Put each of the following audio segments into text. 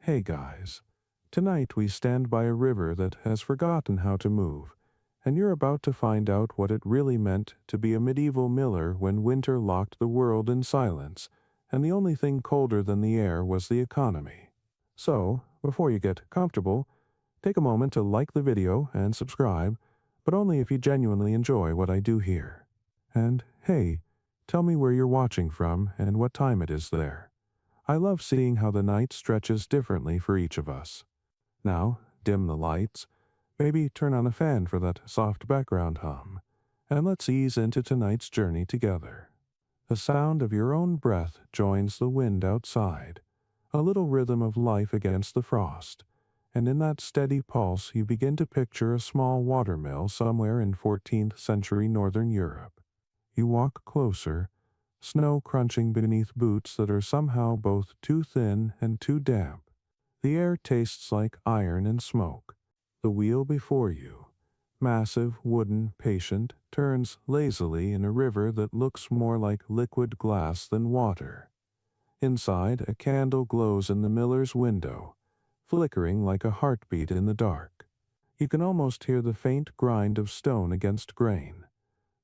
Hey guys, tonight we stand by a river that has forgotten how to move, and you're about to find out what it really meant to be a medieval miller when winter locked the world in silence, and the only thing colder than the air was the economy. So, before you get comfortable, take a moment to like the video and subscribe, but only if you genuinely enjoy what I do here. And hey, tell me where you're watching from and what time it is there. I love seeing how the night stretches differently for each of us. Now, dim the lights, maybe turn on a fan for that soft background hum, and let's ease into tonight's journey together. The sound of your own breath joins the wind outside, a little rhythm of life against the frost, and in that steady pulse you begin to picture a small watermill somewhere in 14th century northern Europe. You walk closer, snow crunching beneath boots that are somehow both too thin and too damp. The air tastes like iron and smoke. The wheel before you, massive, wooden, patient, turns lazily in a river that looks more like liquid glass than water. Inside, a candle glows in the miller's window, flickering like a heartbeat in the dark. You can almost hear the faint grind of stone against grain,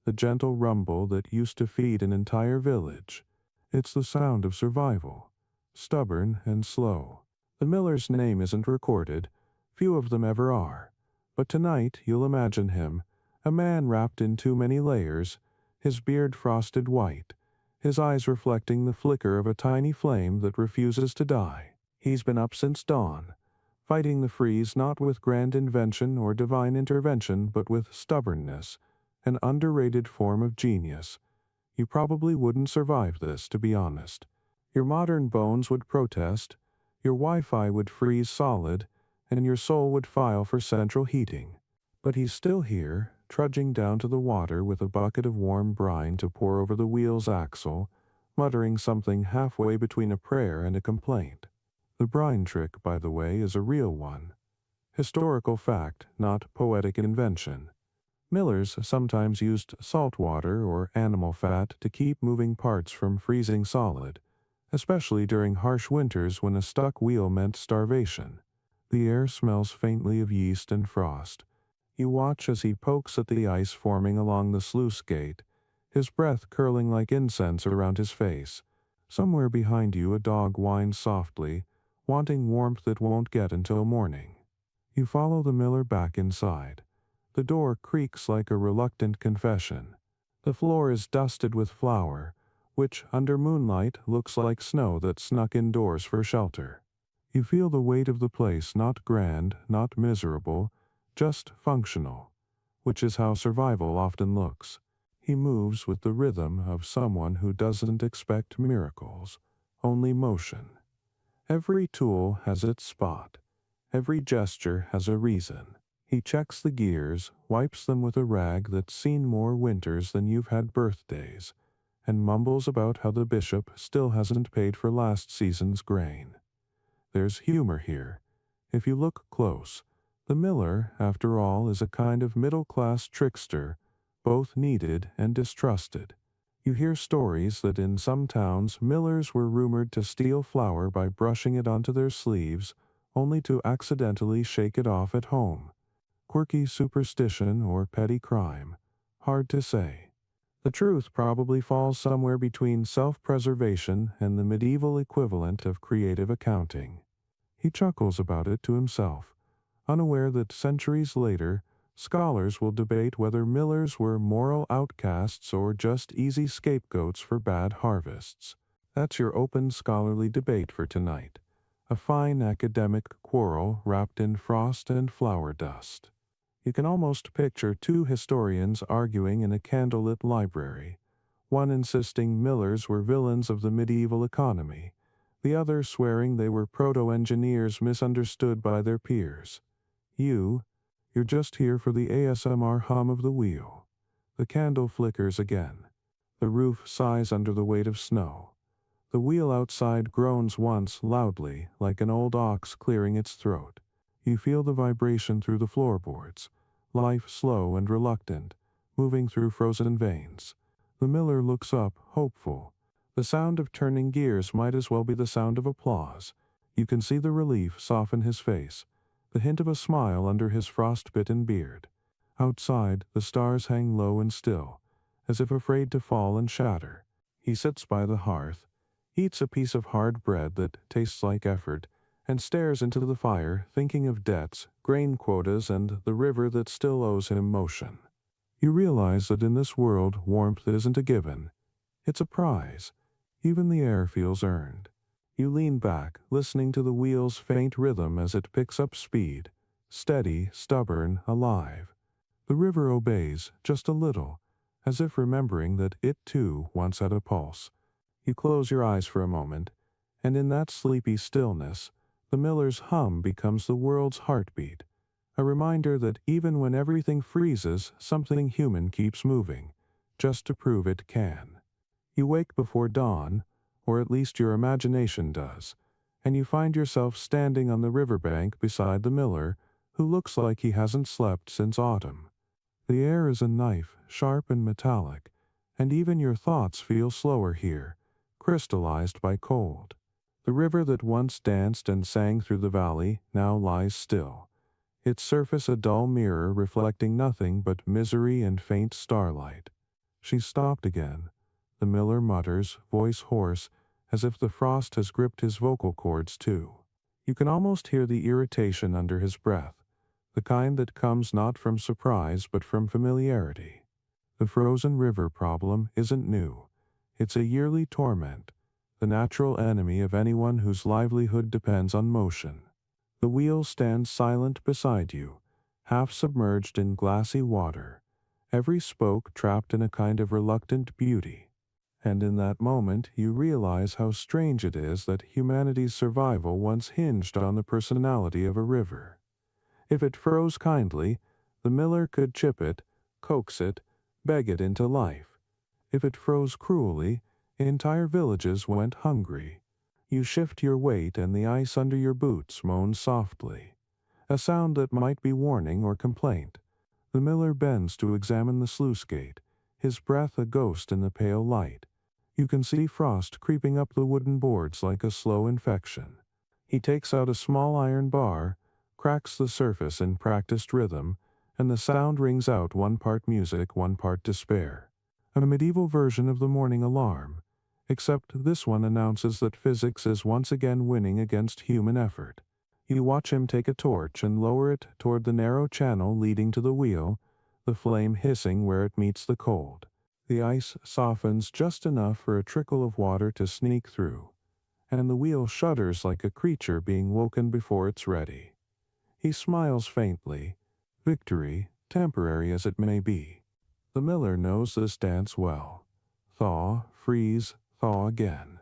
the gentle rumble that used to feed an entire village. It's the sound of survival, stubborn and slow. The miller's name isn't recorded, few of them ever are, but tonight you'll imagine him, a man wrapped in too many layers, his beard frosted white, his eyes reflecting the flicker of a tiny flame that refuses to die. He's been up since dawn, fighting the freeze not with grand invention or divine intervention but with stubbornness, an underrated form of genius. You probably wouldn't survive this, to be honest. Your modern bones would protest, your Wi-Fi would freeze solid, and your soul would file for central heating. But he's still here, trudging down to the water with a bucket of warm brine to pour over the wheel's axle, muttering something halfway between a prayer and a complaint. The brine trick, by the way, is a real one. Historical fact, not poetic invention. Millers sometimes used salt water or animal fat to keep moving parts from freezing solid, especially during harsh winters when a stuck wheel meant starvation. The air smells faintly of yeast and frost. You watch as he pokes at the ice forming along the sluice gate, his breath curling like incense around his face. Somewhere behind you a dog whines softly, wanting warmth it won't get until morning. You follow the miller back inside. The door creaks like a reluctant confession. The floor is dusted with flour, which, under moonlight, looks like snow that snuck indoors for shelter. You feel the weight of the place, not grand, not miserable, just functional, which is how survival often looks. He moves with the rhythm of someone who doesn't expect miracles, only motion. Every tool has its spot. Every gesture has a reason. He checks the gears, wipes them with a rag that's seen more winters than you've had birthdays, and mumbles about how the bishop still hasn't paid for last season's grain. There's humor here. If you look close, the miller, after all, is a kind of middle-class trickster, both needed and distrusted. You hear stories that in some towns millers were rumored to steal flour by brushing it onto their sleeves, only to accidentally shake it off at home. Quirky superstition or petty crime. Hard to say. The truth probably falls somewhere between self-preservation and the medieval equivalent of creative accounting. He chuckles about it to himself, unaware that centuries later, scholars will debate whether millers were moral outcasts or just easy scapegoats for bad harvests. That's your open scholarly debate for tonight. A fine academic quarrel wrapped in frost and flour dust. You can almost picture two historians arguing in a candlelit library, one insisting millers were villains of the medieval economy, the other swearing they were proto-engineers misunderstood by their peers. You're just here for the ASMR hum of the wheel. The candle flickers again. The roof sighs under the weight of snow. The wheel outside groans once loudly, like an old ox clearing its throat. You feel the vibration through the floorboards, life slow and reluctant, moving through frozen veins. The miller looks up, hopeful. The sound of turning gears might as well be the sound of applause. You can see the relief soften his face, the hint of a smile under his frostbitten beard. Outside, the stars hang low and still, as if afraid to fall and shatter. He sits by the hearth, eats a piece of hard bread that tastes like effort, and stares into the fire, thinking of debts, grain quotas, and the river that still owes him motion. You realize that in this world, warmth isn't a given. It's a prize. Even the air feels earned. You lean back, listening to the wheel's faint rhythm as it picks up speed, steady, stubborn, alive. The river obeys, just a little, as if remembering that it too once had a pulse. You close your eyes for a moment, and in that sleepy stillness, the miller's hum becomes the world's heartbeat, a reminder that even when everything freezes, something human keeps moving, just to prove it can. You wake before dawn, or at least your imagination does, and you find yourself standing on the riverbank beside the miller, who looks like he hasn't slept since autumn. The air is a knife, sharp and metallic, and even your thoughts feel slower here, crystallized by cold. The river that once danced and sang through the valley now lies still, its surface a dull mirror reflecting nothing but misery and faint starlight. She stopped again. The miller mutters, voice hoarse, as if the frost has gripped his vocal cords too. You can almost hear the irritation under his breath, the kind that comes not from surprise but from familiarity. The frozen river problem isn't new. It's a yearly torment, the natural enemy of anyone whose livelihood depends on motion. The wheel stands silent beside you, half submerged in glassy water, every spoke trapped in a kind of reluctant beauty. And in that moment you realize how strange it is that humanity's survival once hinged on the personality of a river. If it froze kindly, the miller could chip it, coax it, beg it into life. If it froze cruelly, entire villages went hungry. You shift your weight and the ice under your boots moans softly, a sound that might be warning or complaint. The miller bends to examine the sluice gate, his breath a ghost in the pale light. You can see frost creeping up the wooden boards like a slow infection. He takes out a small iron bar, cracks the surface in practiced rhythm, and the sound rings out one part music, one part despair. A medieval version of the morning alarm, except this one announces that physics is once again winning against human effort. You watch him take a torch and lower it toward the narrow channel leading to the wheel, the flame hissing where it meets the cold. The ice softens just enough for a trickle of water to sneak through, and the wheel shudders like a creature being woken before it's ready. He smiles faintly, victory, temporary as it may be. The miller knows this dance well. Thaw, freeze, thaw again.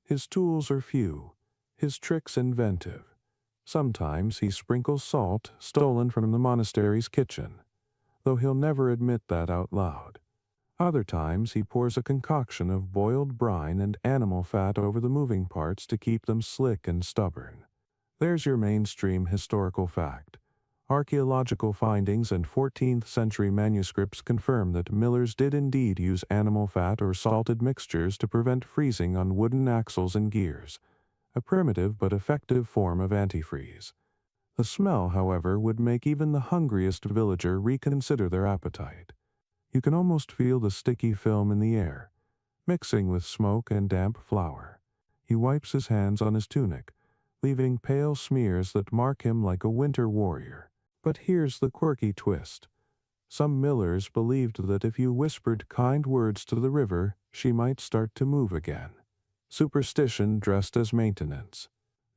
His tools are few, his tricks inventive. Sometimes he sprinkles salt stolen from the monastery's kitchen, though he'll never admit that out loud. Other times he pours a concoction of boiled brine and animal fat over the moving parts to keep them slick and stubborn. There's your mainstream historical fact. Archaeological findings and 14th century manuscripts confirm that millers did indeed use animal fat or salted mixtures to prevent freezing on wooden axles and gears, a primitive but effective form of antifreeze. The smell, however, would make even the hungriest villager reconsider their appetite. You can almost feel the sticky film in the air, mixing with smoke and damp flour. He wipes his hands on his tunic, leaving pale smears that mark him like a winter warrior. But here's the quirky twist. Some millers believed that if you whispered kind words to the river, she might start to move again. Superstition dressed as maintenance.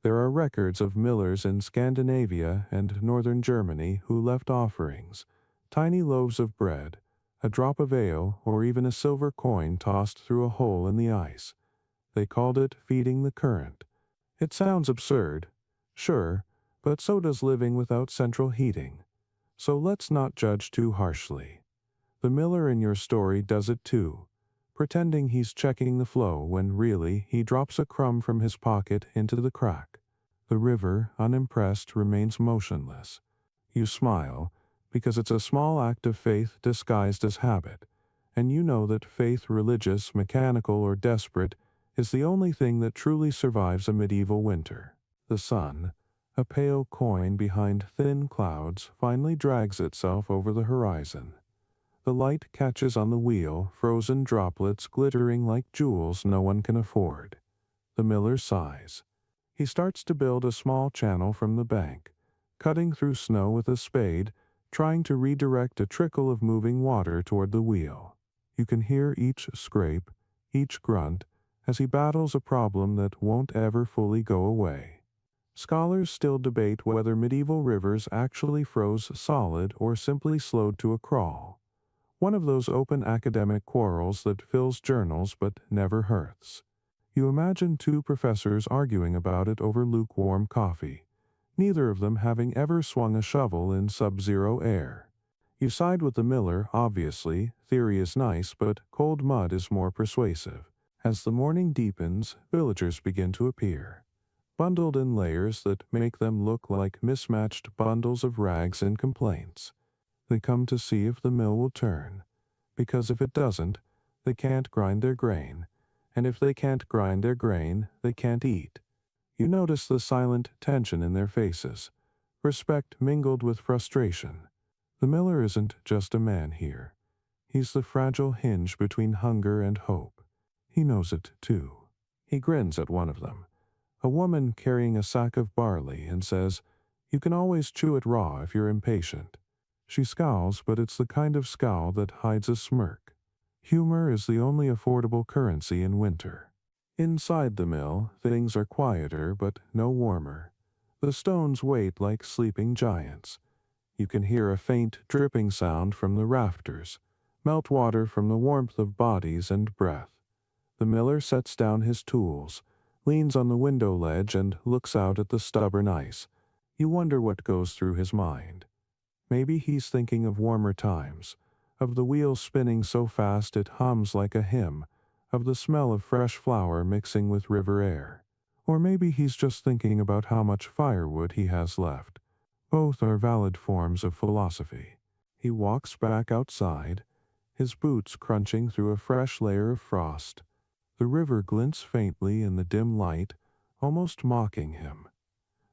There are records of millers in Scandinavia and northern Germany who left offerings, tiny loaves of bread, a drop of ale, or even a silver coin tossed through a hole in the ice. They called it feeding the current. It sounds absurd, sure, but so does living without central heating. So let's not judge too harshly. The miller in your story does it too, pretending he's checking the flow when really he drops a crumb from his pocket into the crack. The river, unimpressed, remains motionless. You smile, because it's a small act of faith disguised as habit, and you know that faith, religious, mechanical, or desperate, is the only thing that truly survives a medieval winter. The sun, a pale coin behind thin clouds, finally drags itself over the horizon. The light catches on the wheel, frozen droplets glittering like jewels no one can afford. The miller sighs. He starts to build a small channel from the bank, cutting through snow with a spade, trying to redirect a trickle of moving water toward the wheel. You can hear each scrape, each grunt, as he battles a problem that won't ever fully go away. Scholars still debate whether medieval rivers actually froze solid or simply slowed to a crawl. One of those open academic quarrels that fills journals but never hearths. You imagine two professors arguing about it over lukewarm coffee, neither of them having ever swung a shovel in sub-zero air. You side with the miller, obviously. Theory is nice, but cold mud is more persuasive. As the morning deepens, villagers begin to appear, bundled in layers that make them look like mismatched bundles of rags and complaints. They come to see if the mill will turn, because if it doesn't, they can't grind their grain, and if they can't grind their grain, they can't eat. You notice the silent tension in their faces, respect mingled with frustration. The miller isn't just a man here. He's the fragile hinge between hunger and hope. He knows it, too. He grins at one of them, a woman carrying a sack of barley, and says, "You can always chew it raw if you're impatient." She scowls, but it's the kind of scowl that hides a smirk. Humor is the only affordable currency in winter. Inside the mill, things are quieter but no warmer. The stones wait like sleeping giants. You can hear a faint dripping sound from the rafters, meltwater from the warmth of bodies and breath. The miller sets down his tools, leans on the window ledge and looks out at the stubborn ice. You wonder what goes through his mind. Maybe he's thinking of warmer times, of the wheel spinning so fast it hums like a hymn, of the smell of fresh flour mixing with river air. Or maybe he's just thinking about how much firewood he has left. Both are valid forms of philosophy. He walks back outside, his boots crunching through a fresh layer of frost. The river glints faintly in the dim light, almost mocking him.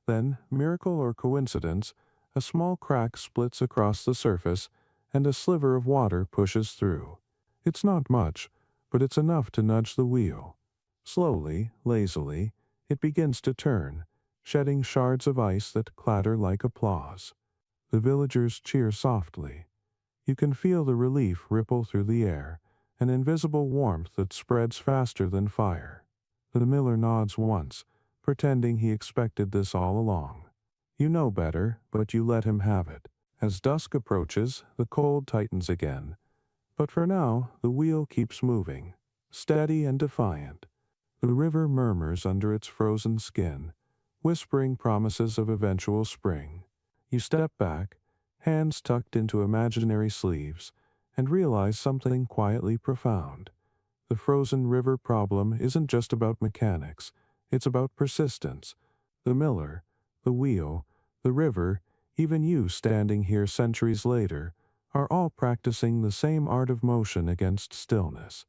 Then, miracle or coincidence, a small crack splits across the surface, and a sliver of water pushes through. It's not much, but it's enough to nudge the wheel. Slowly, lazily, it begins to turn, shedding shards of ice that clatter like applause. The villagers cheer softly. You can feel the relief ripple through the air, an invisible warmth that spreads faster than fire. The miller nods once, pretending he expected this all along. You know better, but you let him have it. As dusk approaches, the cold tightens again. But for now, the wheel keeps moving, steady and defiant. The river murmurs under its frozen skin, whispering promises of eventual spring. You step back, hands tucked into imaginary sleeves, and realize something quietly profound. The frozen river problem isn't just about mechanics, it's about persistence. The miller, the wheel, the river, even you standing here centuries later, are all practicing the same art of motion against stillness.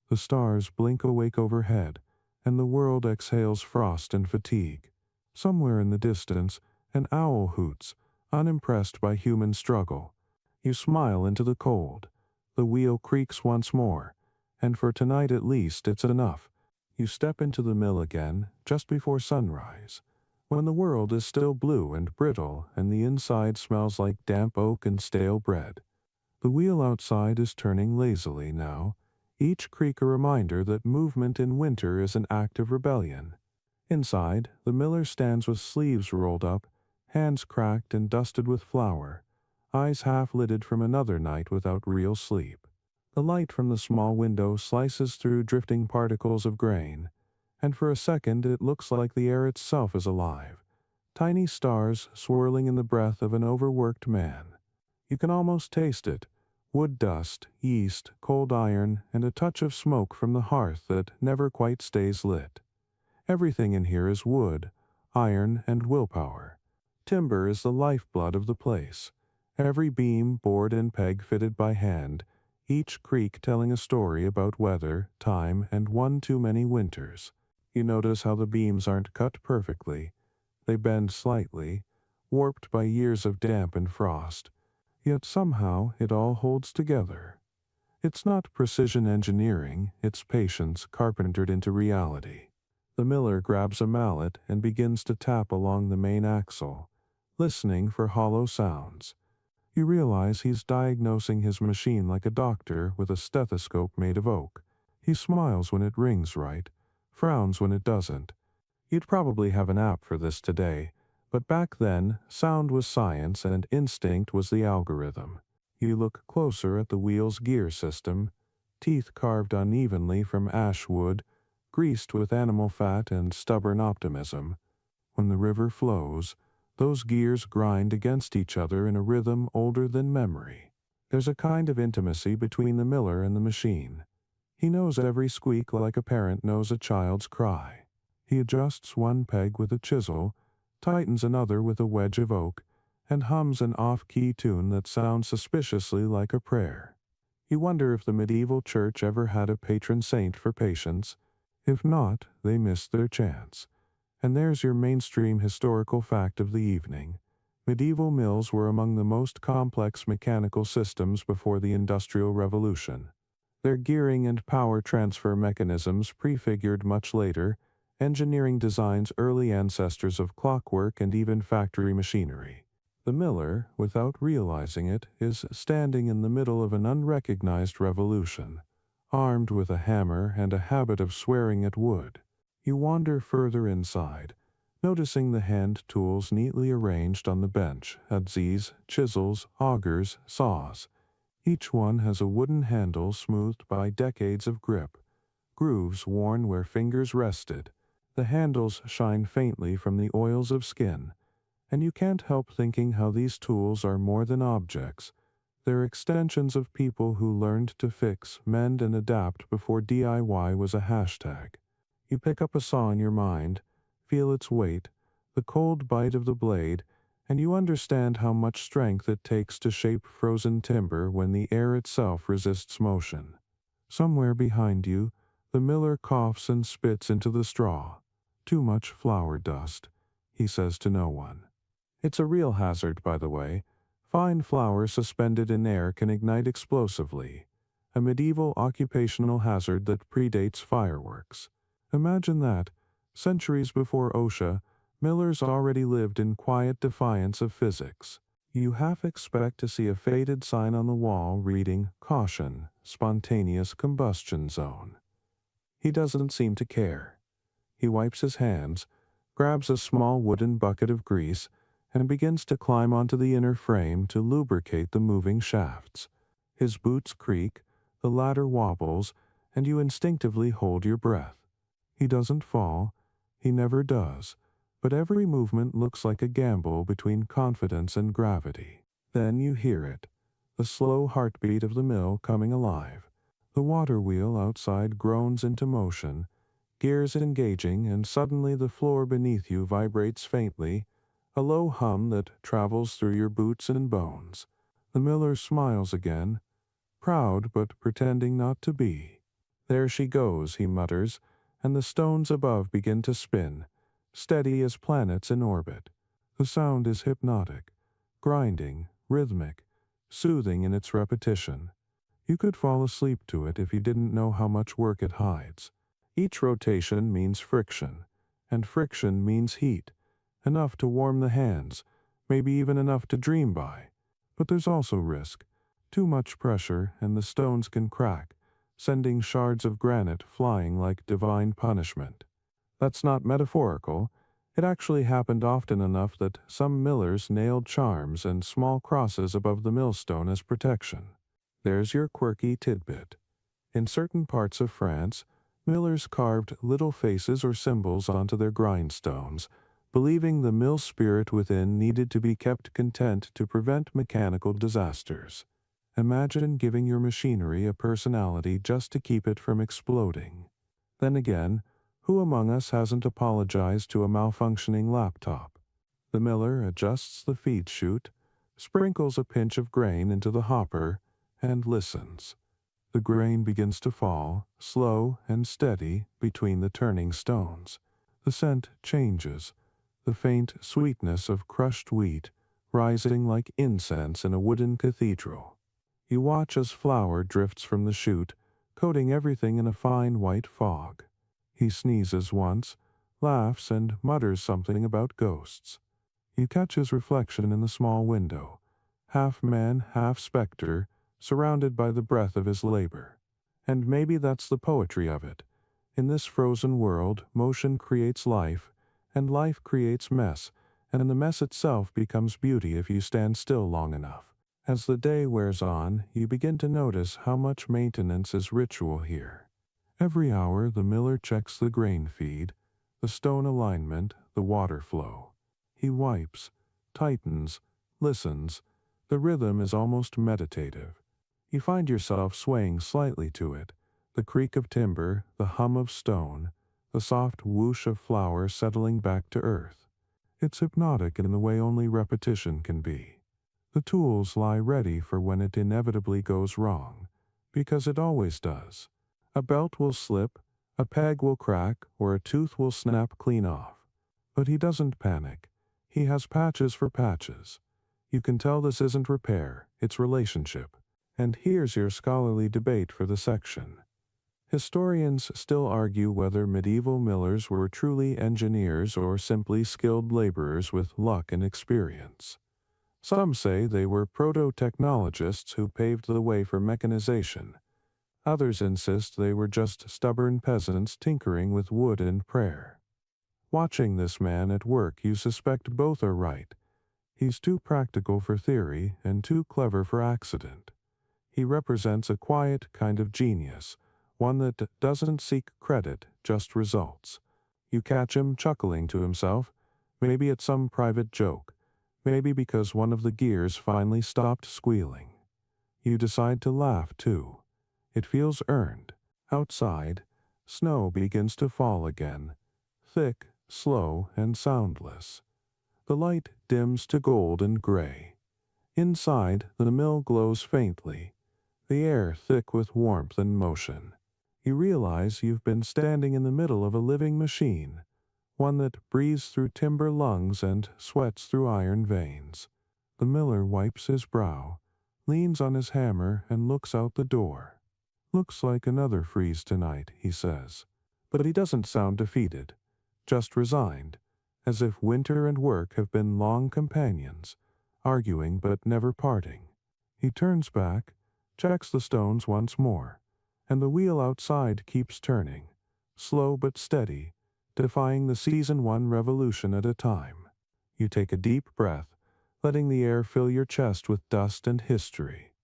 The stars blink awake overhead, and the world exhales frost and fatigue. Somewhere in the distance, an owl hoots, unimpressed by human struggle. You smile into the cold. The wheel creaks once more, and for tonight at least it's enough. You step into the mill again, just before sunrise, when the world is still blue and brittle and the inside smells like damp oak and stale bread. The wheel outside is turning lazily now, each creak a reminder that movement in winter is an act of rebellion. Inside, the miller stands with sleeves rolled up, hands cracked and dusted with flour, eyes half-lidded from another night without real sleep. The light from the small window slices through drifting particles of grain, and for a second it looks like the air itself is alive, tiny stars swirling in the breath of an overworked man. You can almost taste it, wood dust, yeast, cold iron, and a touch of smoke from the hearth that never quite stays lit. Everything in here is wood, iron, and willpower. Timber is the lifeblood of the place. Every beam, board, and peg fitted by hand, each creak telling a story about weather, time, and one too many winters. You notice how the beams aren't cut perfectly. They bend slightly, warped by years of damp and frost, yet somehow it all holds together. It's not precision engineering, it's patience carpentered into reality. The miller grabs a mallet and begins to tap along the main axle, listening for hollow sounds. You realize he's diagnosing his machine like a doctor with a stethoscope made of oak. He smiles when it rings right, frowns when it doesn't. You'd probably have an app for this today, but back then, sound was science and instinct was the algorithm. You look closer at the wheel's gear system, teeth carved unevenly from ash wood, greased with animal fat and stubborn optimism. When the river flows, those gears grind against each other in a rhythm older than memory. There's a kind of intimacy between the miller and the machine. He knows every squeak like a parent knows a child's cry. He adjusts one peg with a chisel, tightens another with a wedge of oak, and hums an off-key tune that sounds suspiciously like a prayer. You wonder if the medieval church ever had a patron saint for patience. If not, they missed their chance. And there's your mainstream historical fact of the evening. Medieval mills were among the most complex mechanical systems before the Industrial Revolution. Their gearing and power transfer mechanisms prefigured much later, engineering design's early ancestors of clockwork and even factory machinery. The miller, without realizing it, is standing in the middle of an unrecognized revolution, armed with a hammer and a habit of swearing at wood. You wander further inside, noticing the hand tools neatly arranged on the bench, adzes, chisels, augers, saws. Each one has a wooden handle smoothed by decades of grip, grooves worn where fingers rested. The handles shine faintly from the oils of skin, and you can't help thinking how these tools are more than objects. They're extensions of people who learned to fix, mend, and adapt before DIY was a hashtag. You pick up a saw in your mind, feel its weight, the cold bite of the blade, and you understand how much strength it takes to shape frozen timber when the air itself resists motion. Somewhere behind you, the miller coughs and spits into the straw. Too much flour dust, he says to no one. It's a real hazard, by the way. Fine flour suspended in air can ignite explosively, a medieval occupational hazard that predates fireworks. Imagine that, centuries before OSHA, millers already lived in quiet defiance of physics. You half expect to see a faded sign on the wall reading, "Caution, spontaneous combustion zone." He doesn't seem to care. He wipes his hands, grabs a small wooden bucket of grease, and begins to climb onto the inner frame to lubricate the moving shafts. His boots creak, the ladder wobbles, and you instinctively hold your breath. He doesn't fall, he never does, but every movement looks like a gamble between confidence and gravity. Then you hear it, the slow heartbeat of the mill coming alive. The water wheel outside groans into motion, gears engaging, and suddenly the floor beneath you vibrates faintly, a low hum that travels through your boots and bones. The miller smiles again, proud but pretending not to be. "There she goes," he mutters, and the stones above begin to spin, steady as planets in orbit. The sound is hypnotic, grinding, rhythmic, soothing in its repetition. You could fall asleep to it if you didn't know how much work it hides. Each rotation means friction, and friction means heat, enough to warm the hands, maybe even enough to dream by. But there's also risk. Too much pressure and the stones can crack, sending shards of granite flying like divine punishment. That's not metaphorical. It actually happened often enough that some millers nailed charms and small crosses above the millstone as protection. There's your quirky tidbit. In certain parts of France, millers carved little faces or symbols onto their grindstones, believing the mill spirit within needed to be kept content to prevent mechanical disasters. Imagine giving your machinery a personality just to keep it from exploding. Then again, who among us hasn't apologized to a malfunctioning laptop? The miller adjusts the feed chute, sprinkles a pinch of grain into the hopper, and listens. The grain begins to fall, slow and steady, between the turning stones. The scent changes. the faint sweetness of crushed wheat rising like incense in a wooden cathedral. You watch as flour drifts from the chute, coating everything in a fine white fog. He sneezes once, laughs, and mutters something about ghosts. You catch his reflection in the small window, half man, half spectre, surrounded by the breath of his labor. And maybe that's the poetry of it. In this frozen world, motion creates life, and life creates mess, and the mess itself becomes beauty if you stand still long enough. As the day wears on, you begin to notice how much maintenance is ritual here. Every hour the miller checks the grain feed, the stone alignment, the water flow. He wipes, tightens, listens. The rhythm is almost meditative. You find yourself swaying slightly to it, the creak of timber, the hum of stone, the soft whoosh of flour settling back to earth. It's hypnotic in the way only repetition can be. The tools lie ready for when it inevitably goes wrong, because it always does. A belt will slip, a peg will crack, or a tooth will snap clean off. But he doesn't panic. He has patches for patches. You can tell this isn't repair, it's relationship. And here's your scholarly debate for the section. Historians still argue whether medieval millers were truly engineers or simply skilled laborers with luck and experience. Some say they were proto-technologists who paved the way for mechanization. Others insist they were just stubborn peasants tinkering with wood and prayer. Watching this man at work, you suspect both are right. He's too practical for theory and too clever for accident. He represents a quiet kind of genius, one that doesn't seek credit, just results. You catch him chuckling to himself, maybe at some private joke, maybe because one of the gears finally stopped squealing. You decide to laugh too. It feels earned. Outside, snow begins to fall again, thick, slow, and soundless. The light dims to gold and gray. Inside, the mill glows faintly, the air thick with warmth and motion. You realize you've been standing in the middle of a living machine, one that breathes through timber lungs and sweats through iron veins. The miller wipes his brow, leans on his hammer, and looks out the door. "Looks like another freeze tonight," he says. But he doesn't sound defeated, just resigned, as if winter and work have been long companions, arguing but never parting. He turns back, checks the stones once more, and the wheel outside keeps turning, slow but steady, defying the season one revolution at a time. You take a deep breath, letting the air fill your chest with dust and history.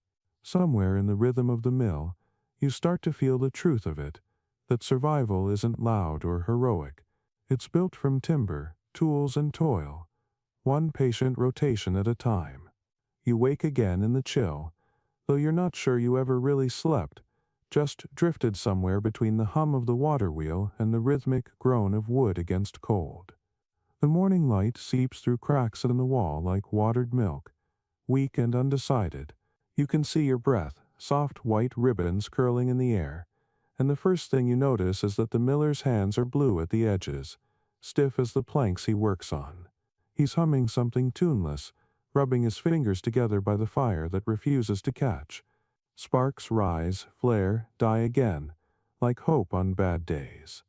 Somewhere in the rhythm of the mill, you start to feel the truth of it, that survival isn't loud or heroic. It's built from timber, tools, and toil, one patient rotation at a time. You wake again in the chill, though you're not sure you ever really slept, just drifted somewhere between the hum of the water wheel and the rhythmic groan of wood against cold. The morning light seeps through cracks in the wall like watered milk, weak and undecided. You can see your breath, soft white ribbons curling in the air, and the first thing you notice is that the miller's hands are blue at the edges, stiff as the planks he works on. He's humming something tuneless, rubbing his fingers together by the fire that refuses to catch. Sparks rise, flare, die again, like hope on bad days.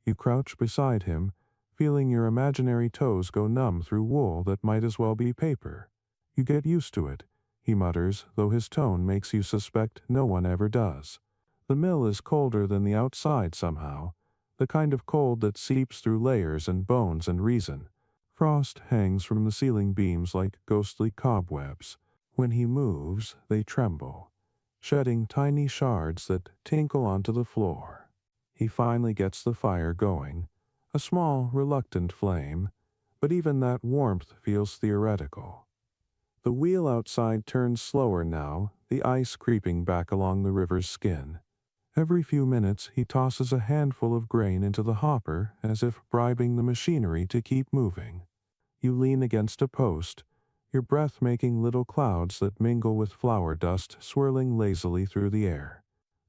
You crouch beside him, feeling your imaginary toes go numb through wool that might as well be paper. You get used to it, he mutters, though his tone makes you suspect no one ever does. The mill is colder than the outside somehow, the kind of cold that seeps through layers and bones and reason. Frost hangs from the ceiling beams like ghostly cobwebs. When he moves, they tremble, shedding tiny shards that tinkle onto the floor. He finally gets the fire going, a small, reluctant flame, but even that warmth feels theoretical. The wheel outside turns slower now, the ice creeping back along the river's skin. Every few minutes he tosses a handful of grain into the hopper as if bribing the machinery to keep moving. You lean against a post, your breath making little clouds that mingle with flour dust swirling lazily through the air.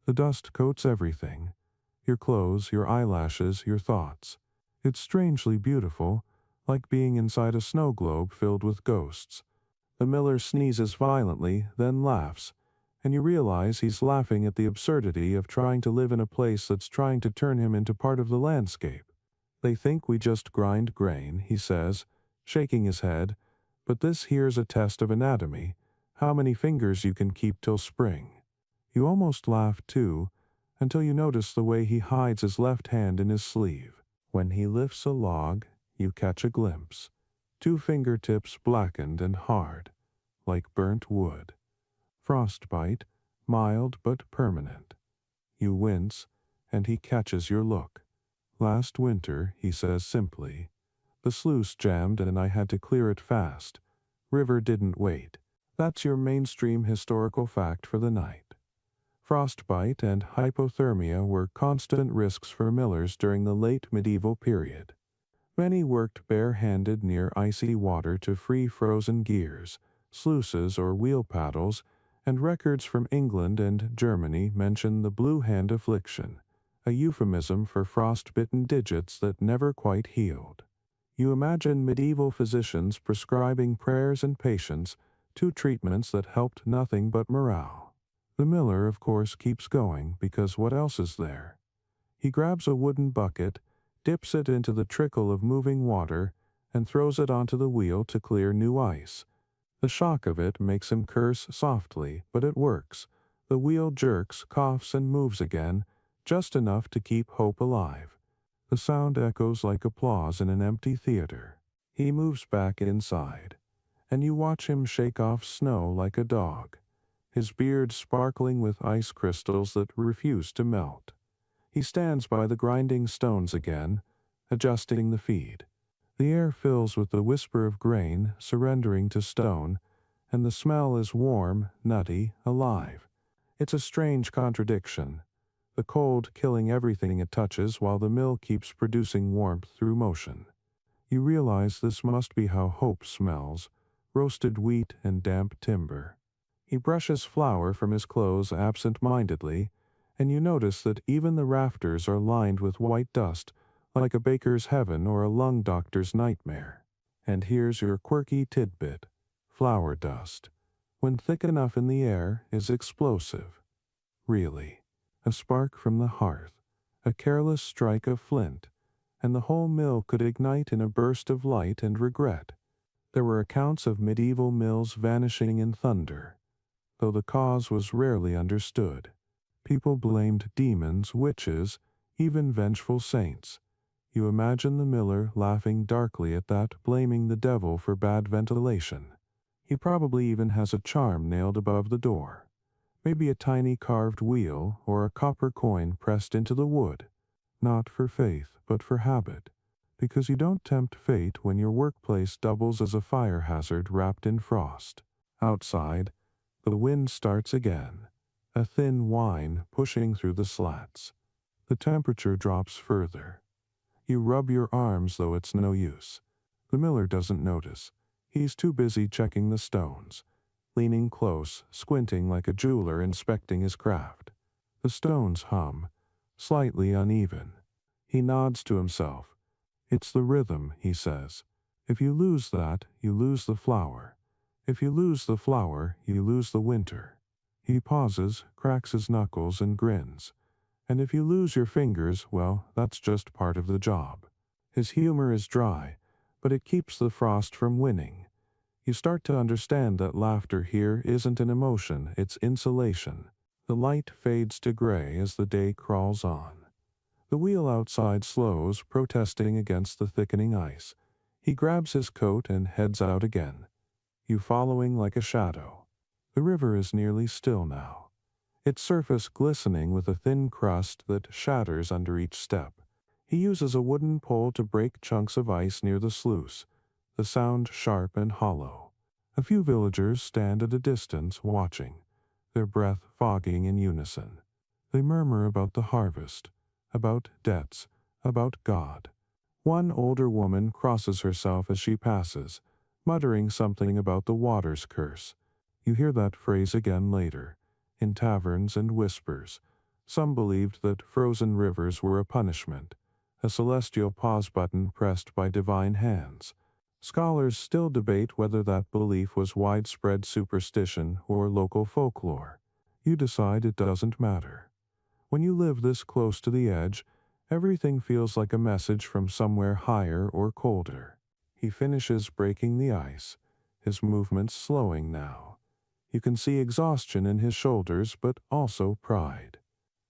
The dust coats everything, your clothes, your eyelashes, your thoughts. It's strangely beautiful, like being inside a snow globe filled with ghosts. The miller sneezes violently, then laughs, and you realize he's laughing at the absurdity of trying to live in a place that's trying to turn him into part of the landscape. They think we just grind grain, he says, shaking his head, but this here's a test of anatomy, how many fingers you can keep till spring. You almost laugh too, until you notice the way he hides his left hand in his sleeve. When he lifts a log, you catch a glimpse. 2 fingertips blackened and hard, like burnt wood. Frostbite, mild but permanent. You wince, and he catches your look. Last winter, he says simply. The sluice jammed and I had to clear it fast. River didn't wait. That's your mainstream historical fact for the night. Frostbite and hypothermia were constant risks for millers during the late medieval period. Many worked bare-handed near icy water to free frozen gears, sluices or wheel paddles, and records from England and Germany mention the blue hand affliction, a euphemism for frostbitten digits that never quite healed. You imagine medieval physicians prescribing prayers and patience, 2 treatments that helped nothing but morale. The miller, of course, keeps going because what else is there? He grabs a wooden bucket, dips it into the trickle of moving water, and throws it onto the wheel to clear new ice. The shock of it makes him curse softly, but it works. The wheel jerks, coughs, and moves again, just enough to keep hope alive. The sound echoes like applause in an empty theater. He moves back inside, and you watch him shake off snow like a dog, his beard sparkling with ice crystals that refuse to melt. He stands by the grinding stones again, adjusting the feed. The air fills with the whisper of grain surrendering to stone, and the smell is warm, nutty, alive. It's a strange contradiction. The cold killing everything it touches while the mill keeps producing warmth through motion. You realize this must be how hope smells, roasted wheat and damp timber. He brushes flour from his clothes absent-mindedly, and you notice that even the rafters are lined with white dust, like a baker's heaven or a lung doctor's nightmare. And here's your quirky tidbit. Flour dust, when thick enough in the air, is explosive. Really. A spark from the hearth, a careless strike of flint, and the whole mill could ignite in a burst of light and regret. There were accounts of medieval mills vanishing in thunder, though the cause was rarely understood. People blamed demons, witches, even vengeful saints. You imagine the miller laughing darkly at that, blaming the devil for bad ventilation. He probably even has a charm nailed above the door. Maybe a tiny carved wheel or a copper coin pressed into the wood. Not for faith, but for habit. Because you don't tempt fate when your workplace doubles as a fire hazard wrapped in frost. Outside, the wind starts again, a thin whine pushing through the slats. The temperature drops further. You rub your arms, though it's no use. The miller doesn't notice. He's too busy checking the stones, leaning close, squinting like a jeweler inspecting his craft. The stones hum, slightly uneven. He nods to himself. It's the rhythm, he says. If you lose that, you lose the flower. If you lose the flower, you lose the winter. He pauses, cracks his knuckles, and grins. And if you lose your fingers, well, that's just part of the job. His humor is dry, but it keeps the frost from winning. You start to understand that laughter here isn't an emotion, it's insulation. The light fades to gray as the day crawls on. The wheel outside slows, protesting against the thickening ice. He grabs his coat and heads out again, you following like a shadow. The river is nearly still now, its surface glistening with a thin crust that shatters under each step. He uses a wooden pole to break chunks of ice near the sluice, the sound sharp and hollow. A few villagers stand at a distance watching, their breath fogging in unison. They murmur about the harvest, about debts, about God. One older woman crosses herself as she passes, muttering something about the water's curse. You hear that phrase again later, in taverns and whispers. Some believed that frozen rivers were a punishment, a celestial pause button pressed by divine hands. Scholars still debate whether that belief was widespread superstition or local folklore. You decide it doesn't matter. When you live this close to the edge, everything feels like a message from somewhere higher or colder. He finishes breaking the ice, his movements slowing now. You can see exhaustion in his shoulders, but also pride.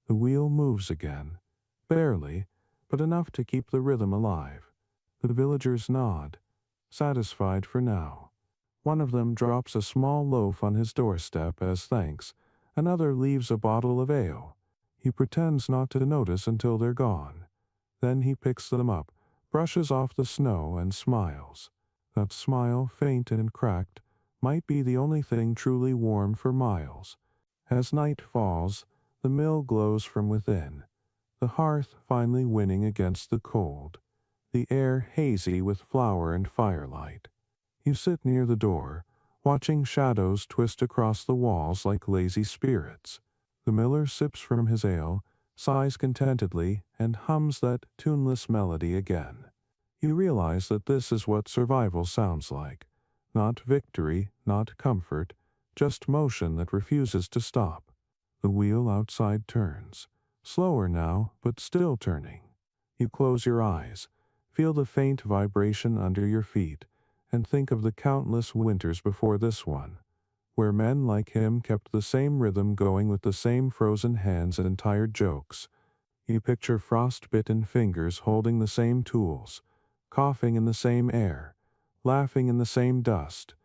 The wheel moves again, barely, but enough to keep the rhythm alive. The villagers nod, satisfied for now. One of them drops a small loaf on his doorstep as thanks. Another leaves a bottle of ale. He pretends not to notice until they're gone. Then he picks them up, brushes off the snow, and smiles. That smile, faint and cracked, might be the only thing truly warm for miles. As night falls, the mill glows from within, the hearth finally winning against the cold, the air hazy with flour and firelight. You sit near the door, watching shadows twist across the walls like lazy spirits. The miller sips from his ale, sighs contentedly, and hums that tuneless melody again. You realize that this is what survival sounds like. Not victory, not comfort, just motion that refuses to stop. The wheel outside turns. Slower now, but still turning. You close your eyes, feel the faint vibration under your feet, and think of the countless winters before this one, where men like him kept the same rhythm going with the same frozen hands and tired jokes. You picture frost-bitten fingers holding the same tools, coughing in the same air, laughing in the same dust,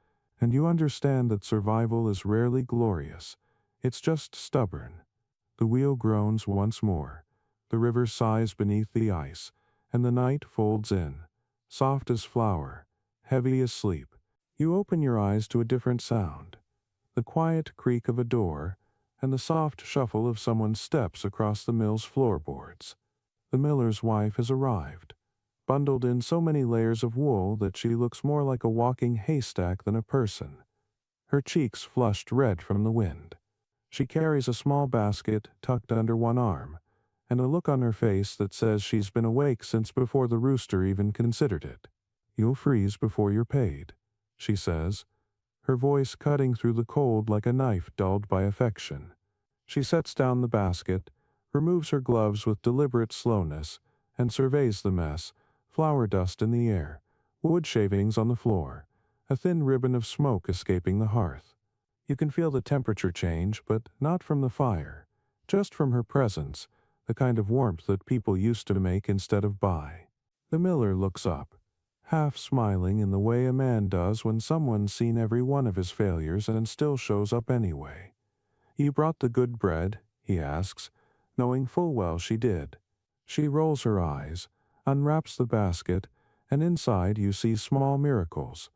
and you understand that survival is rarely glorious. It's just stubborn. The wheel groans once more. The river sighs beneath the ice, and the night folds in, soft as flour, heavy as sleep. You open your eyes to a different sound, the quiet creak of a door, and the soft shuffle of someone's steps across the mill's floorboards. The miller's wife has arrived, bundled in so many layers of wool that she looks more like a walking haystack than a person, her cheeks flushed red from the wind. She carries a small basket tucked under one arm, and a look on her face that says she's been awake since before the rooster even considered it. "You'll freeze before you're paid," she says, her voice cutting through the cold like a knife dulled by affection. She sets down the basket, removes her gloves with deliberate slowness, and surveys the mess, flour dust in the air, wood shavings on the floor, a thin ribbon of smoke escaping the hearth. You can feel the temperature change, but not from the fire, just from her presence, the kind of warmth that people used to make instead of buy. The miller looks up, half smiling in the way a man does when someone's seen every one of his failures and still shows up anyway. "You brought the good bread?" he asks, knowing full well she did. She rolls her eyes, unwraps the basket, and inside you see small miracles.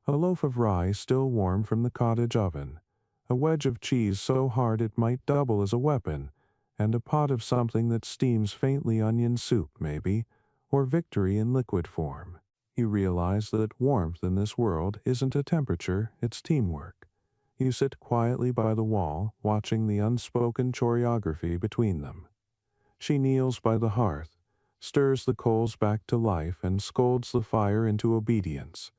A loaf of rye still warm from the cottage oven, a wedge of cheese so hard it might double as a weapon, and a pot of something that steams faintly, onion soup, maybe, or victory in liquid form. You realize that warmth in this world isn't a temperature, it's teamwork. You sit quietly by the wall, watching the unspoken choreography between them. She kneels by the hearth, stirs the coals back to life, and scolds the fire into obedience.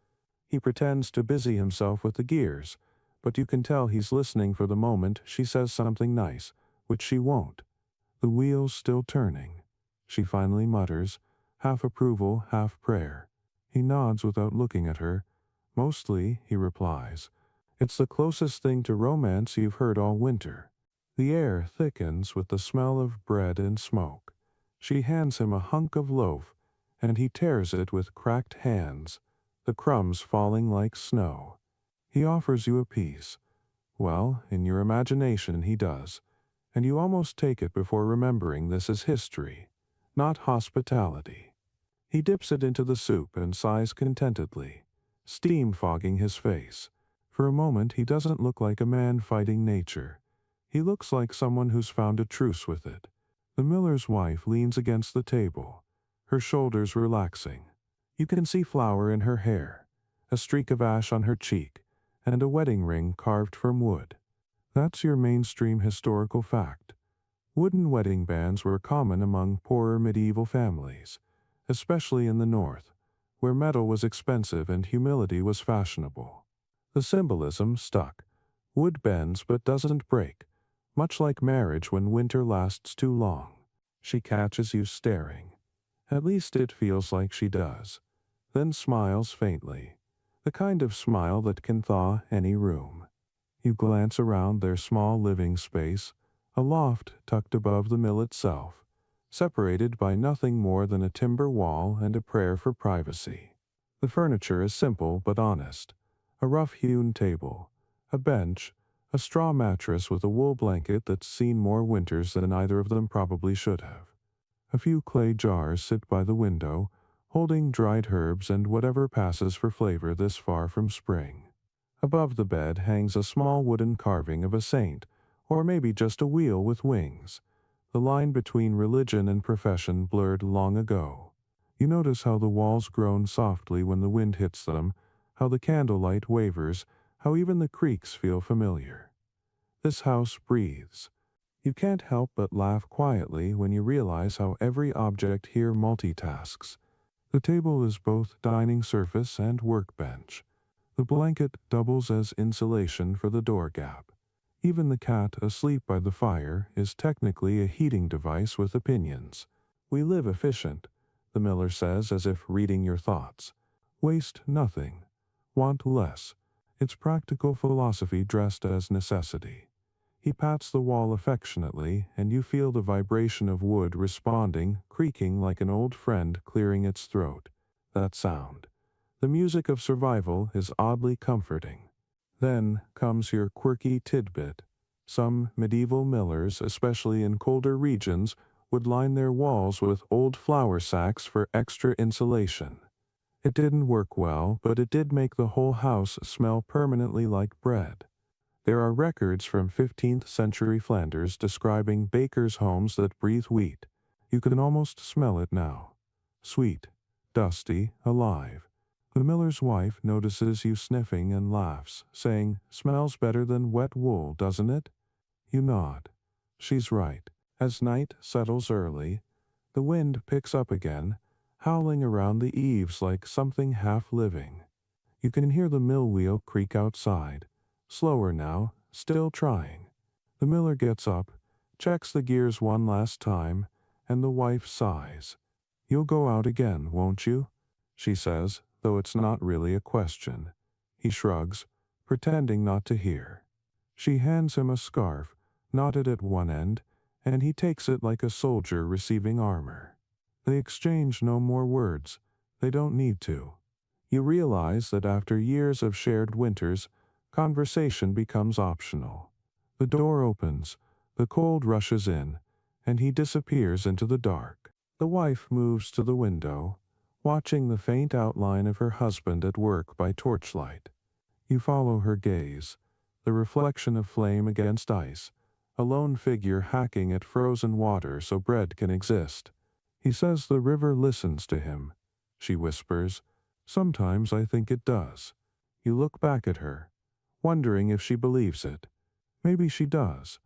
He pretends to busy himself with the gears, but you can tell he's listening for the moment she says something nice, which she won't. The wheel's still turning. She finally mutters, half approval, half prayer. He nods without looking at her. "Mostly," he replies. "It's the closest thing to romance you've heard all winter." The air thickens with the smell of bread and smoke. She hands him a hunk of loaf, and he tears it with cracked hands, the crumbs falling like snow. He offers you a piece. Well, in your imagination he does, and you almost take it before remembering this is history, not hospitality. He dips it into the soup and sighs contentedly, steam fogging his face. For a moment he doesn't look like a man fighting nature. He looks like someone who's found a truce with it. The miller's wife leans against the table, her shoulders relaxing. You can see flour in her hair, a streak of ash on her cheek, and a wedding ring carved from wood. That's your mainstream historical fact. Wooden wedding bands were common among poorer medieval families. especially in the North, where metal was expensive and humility was fashionable. The symbolism stuck. Wood bends but doesn't break, much like marriage when winter lasts too long. She catches you staring. At least it feels like she does. Then smiles faintly. The kind of smile that can thaw any room. You glance around their small living space, a loft tucked above the mill itself, separated by nothing more than a timber wall and a prayer for privacy. The furniture is simple but honest. A rough-hewn table, a bench, a straw mattress with a wool blanket that's seen more winters than either of them probably should have. A few clay jars sit by the window, holding dried herbs and whatever passes for flavor this far from spring. Above the bed hangs a small wooden carving of a saint, or maybe just a wheel with wings. The line between religion and profession blurred long ago. You notice how the walls groan softly when the wind hits them, how the candlelight wavers, how even the creaks feel familiar. This house breathes. You can't help but laugh quietly when you realize how every object here multitasks. The table is both dining surface and workbench. The blanket doubles as insulation for the door gap. Even the cat asleep by the fire is technically a heating device with opinions. We live efficient, the miller says as if reading your thoughts. Waste nothing. Want less. It's practical philosophy dressed as necessity. He pats the wall affectionately, and you feel the vibration of wood responding, creaking like an old friend clearing its throat. That sound. The music of survival is oddly comforting. Then comes your quirky tidbit. Some medieval millers, especially in colder regions, would line their walls with old flour sacks for extra insulation. It didn't work well, but it did make the whole house smell permanently like bread. There are records from 15th century Flanders describing bakers' homes that breathe wheat. You can almost smell it now. Sweet, dusty, alive. The miller's wife notices you sniffing and laughs, saying, "Smells better than wet wool, doesn't it?" You nod. She's right. As night settles early, the wind picks up again, howling around the eaves like something half-living. You can hear the mill wheel creak outside. Slower now, still trying. The miller gets up, checks the gears one last time, and the wife sighs. "You'll go out again, won't you?" she says, though it's not really a question. He shrugs, pretending not to hear. She hands him a scarf, knotted at one end, and he takes it like a soldier receiving armor. They exchange no more words. They don't need to. You realize that after years of shared winters, conversation becomes optional. The door opens, the cold rushes in, and he disappears into the dark. The wife moves to the window, watching the faint outline of her husband at work by torchlight. You follow her gaze, the reflection of flame against ice, a lone figure hacking at frozen water so bread can exist. He says the river listens to him. She whispers, "Sometimes I think it does." You look back at her, wondering if she believes it. Maybe she does.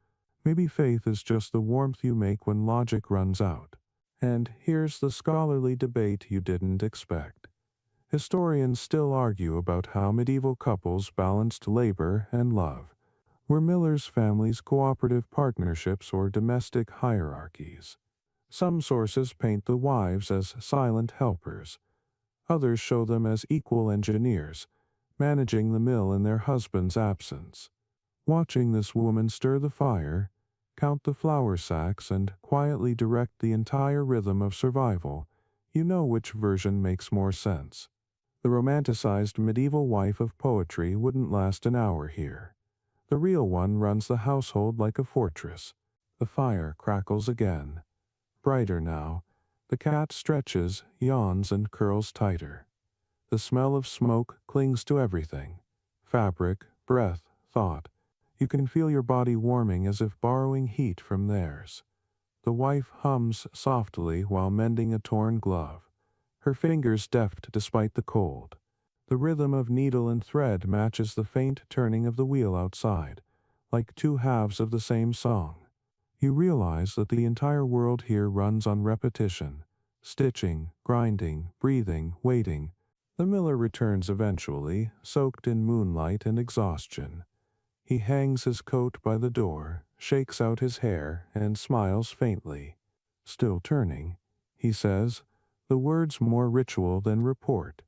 Maybe faith is just the warmth you make when logic runs out. And here's the scholarly debate you didn't expect. Historians still argue about how medieval couples balanced labor and love. Were millers' families cooperative partnerships or domestic hierarchies? Some sources paint the wives as silent helpers. Others show them as equal engineers, managing the mill in their husband's absence. Watching this woman stir the fire, count the flour sacks, and quietly direct the entire rhythm of survival, you know which version makes more sense. The romanticized medieval wife of poetry wouldn't last an hour here. The real one runs the household like a fortress. The fire crackles again. Brighter now. The cat stretches, yawns, and curls tighter. The smell of smoke clings to everything. Fabric, breath, thought. You can feel your body warming as if borrowing heat from theirs. The wife hums softly while mending a torn glove, her fingers deft despite the cold. The rhythm of needle and thread matches the faint turning of the wheel outside, like two halves of the same song. You realize that the entire world here runs on repetition, stitching, grinding, breathing, waiting. The miller returns eventually, soaked in moonlight and exhaustion. He hangs his coat by the door, shakes out his hair, and smiles faintly. Still turning, he says, the words more ritual than report.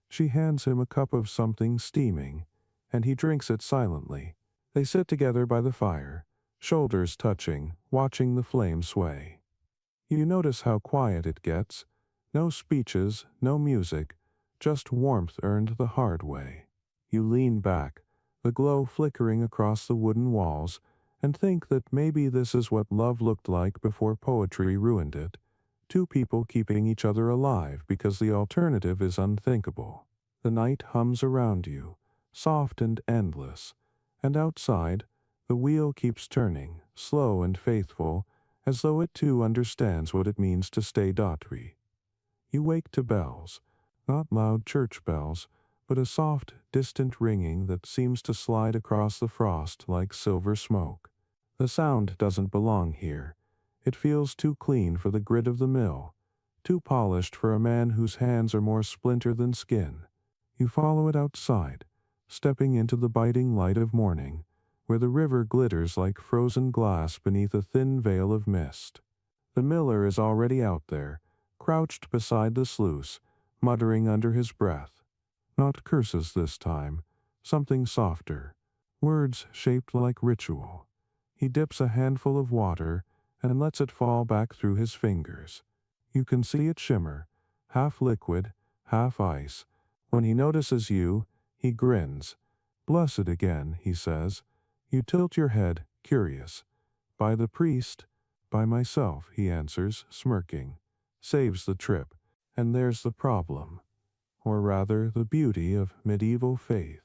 She hands him a cup of something steaming, and he drinks it silently. They sit together by the fire, shoulders touching, watching the flame sway. You notice how quiet it gets. No speeches, no music, just warmth earned the hard way. You lean back, the glow flickering across the wooden walls, and think that maybe this is what love looked like before poetry ruined it. Two people keeping each other alive because the alternative is unthinkable. The night hums around you, soft and endless, and outside, the wheel keeps turning, slow and faithful, as though it too understands what it means to stay daughtry. You wake to bells, not loud church bells, but a soft, distant ringing that seems to slide across the frost like silver smoke. The sound doesn't belong here. It feels too clean for the grit of the mill, too polished for a man whose hands are more splinter than skin. You follow it outside, stepping into the biting light of morning, where the river glitters like frozen glass beneath a thin veil of mist. The miller is already out there, crouched beside the sluice, muttering under his breath. Not curses this time, something softer, words shaped like ritual. He dips a handful of water and lets it fall back through his fingers. You can see it shimmer, half liquid, half ice. When he notices you, he grins. Blessed again, he says. You tilt your head, curious. By the priest, by myself, he answers, smirking. Saves the trip. And there's the problem, or rather the beauty of medieval faith.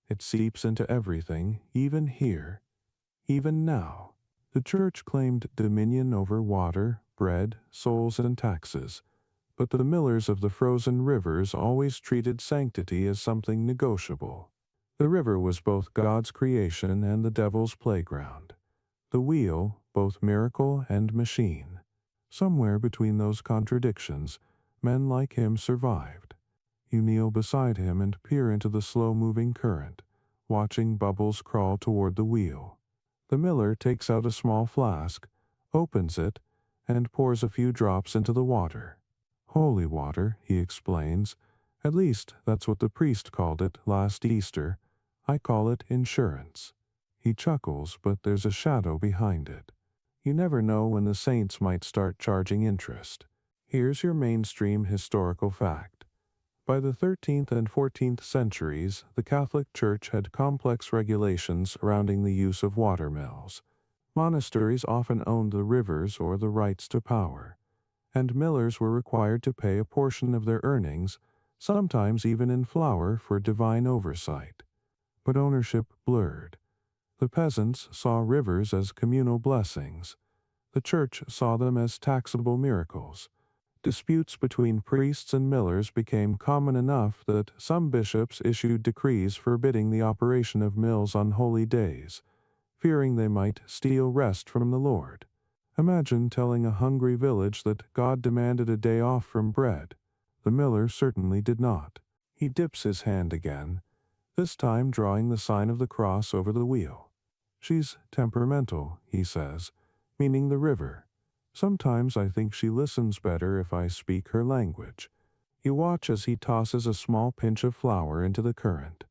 It seeps into everything, even here, even now. The church claimed dominion over water, bread, souls, and taxes, but the millers of the frozen rivers always treated sanctity as something negotiable. The river was both God's creation and the devil's playground. The wheel, both miracle and machine. Somewhere between those contradictions, men like him survived. You kneel beside him and peer into the slow-moving current, watching bubbles crawl toward the wheel. The miller takes out a small flask, opens it, and pours a few drops into the water. Holy water, he explains. At least that's what the priest called it last Easter. I call it insurance. He chuckles, but there's a shadow behind it. You never know when the saints might start charging interest. Here's your mainstream historical fact. By the 13th and 14th centuries, the Catholic Church had complex regulations surrounding the use of watermills. Monasteries often owned the rivers or the rights to power, and millers were required to pay a portion of their earnings, sometimes even in flour, for divine oversight. But ownership blurred. The peasants saw rivers as communal blessings. The church saw them as taxable miracles. Disputes between priests and millers became common enough that some bishops issued decrees forbidding the operation of mills on holy days, fearing they might steal rest from the Lord. Imagine telling a hungry village that God demanded a day off from bread. The miller certainly did not. He dips his hand again, this time drawing the sign of the cross over the wheel. She's temperamental, he says, meaning the river. Sometimes I think she listens better if I speak her language. You watch as he tosses a small pinch of flour into the current,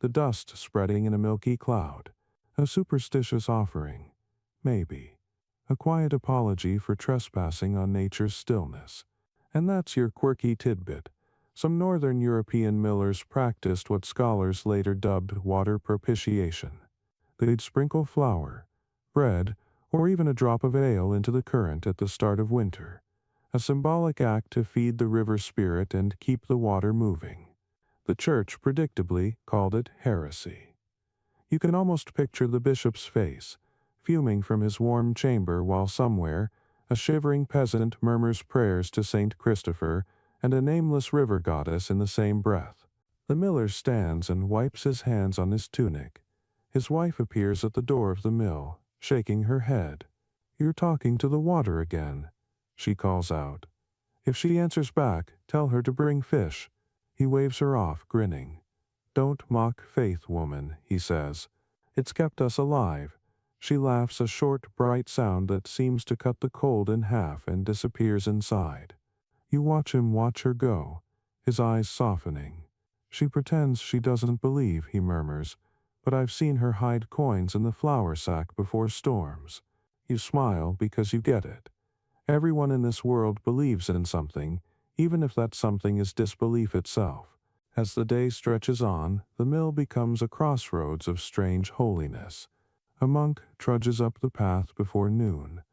the dust spreading in a milky cloud. A superstitious offering, maybe. A quiet apology for trespassing on nature's stillness. And that's your quirky tidbit. Some northern European millers practiced what scholars later dubbed water propitiation. They'd sprinkle flour, bread, or even a drop of ale into the current at the start of winter, a symbolic act to feed the river spirit and keep the water moving. The church predictably called it heresy. You can almost picture the bishop's face, fuming from his warm chamber while somewhere a shivering peasant murmurs prayers to Saint Christopher and a nameless river goddess in the same breath. The miller stands and wipes his hands on his tunic. His wife appears at the door of the mill, shaking her head. "You're talking to the water again," she calls out. If she answers back, tell her to bring fish. He waves her off, grinning. Don't mock faith, woman, he says. It's kept us alive. She laughs, a short, bright sound that seems to cut the cold in half and disappears inside. You watch him watch her go, his eyes softening. She pretends she doesn't believe, he murmurs, but I've seen her hide coins in the flour sack before storms. You smile because you get it. Everyone in this world believes in something, even if that something is disbelief itself. As the day stretches on, the mill becomes a crossroads of strange holiness. A monk trudges up the path before noon,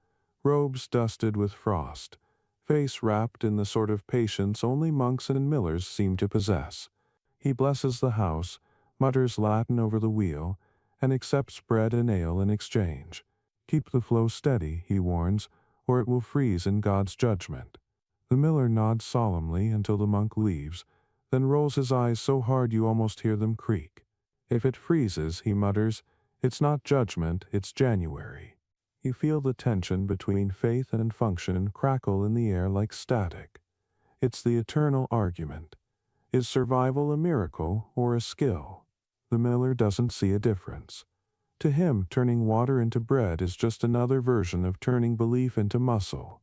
robes dusted with frost, face wrapped in the sort of patience only monks and millers seem to possess. He blesses the house, mutters Latin over the wheel, and accepts bread and ale in exchange. Keep the flow steady, he warns, or it will freeze in God's judgment. The miller nods solemnly until the monk leaves, then rolls his eyes so hard you almost hear them creak. If it freezes, he mutters, it's not judgment, it's January. You feel the tension between faith and function crackle in the air like static. It's the eternal argument. Is survival a miracle or a skill? The miller doesn't see a difference. To him, turning water into bread is just another version of turning belief into muscle.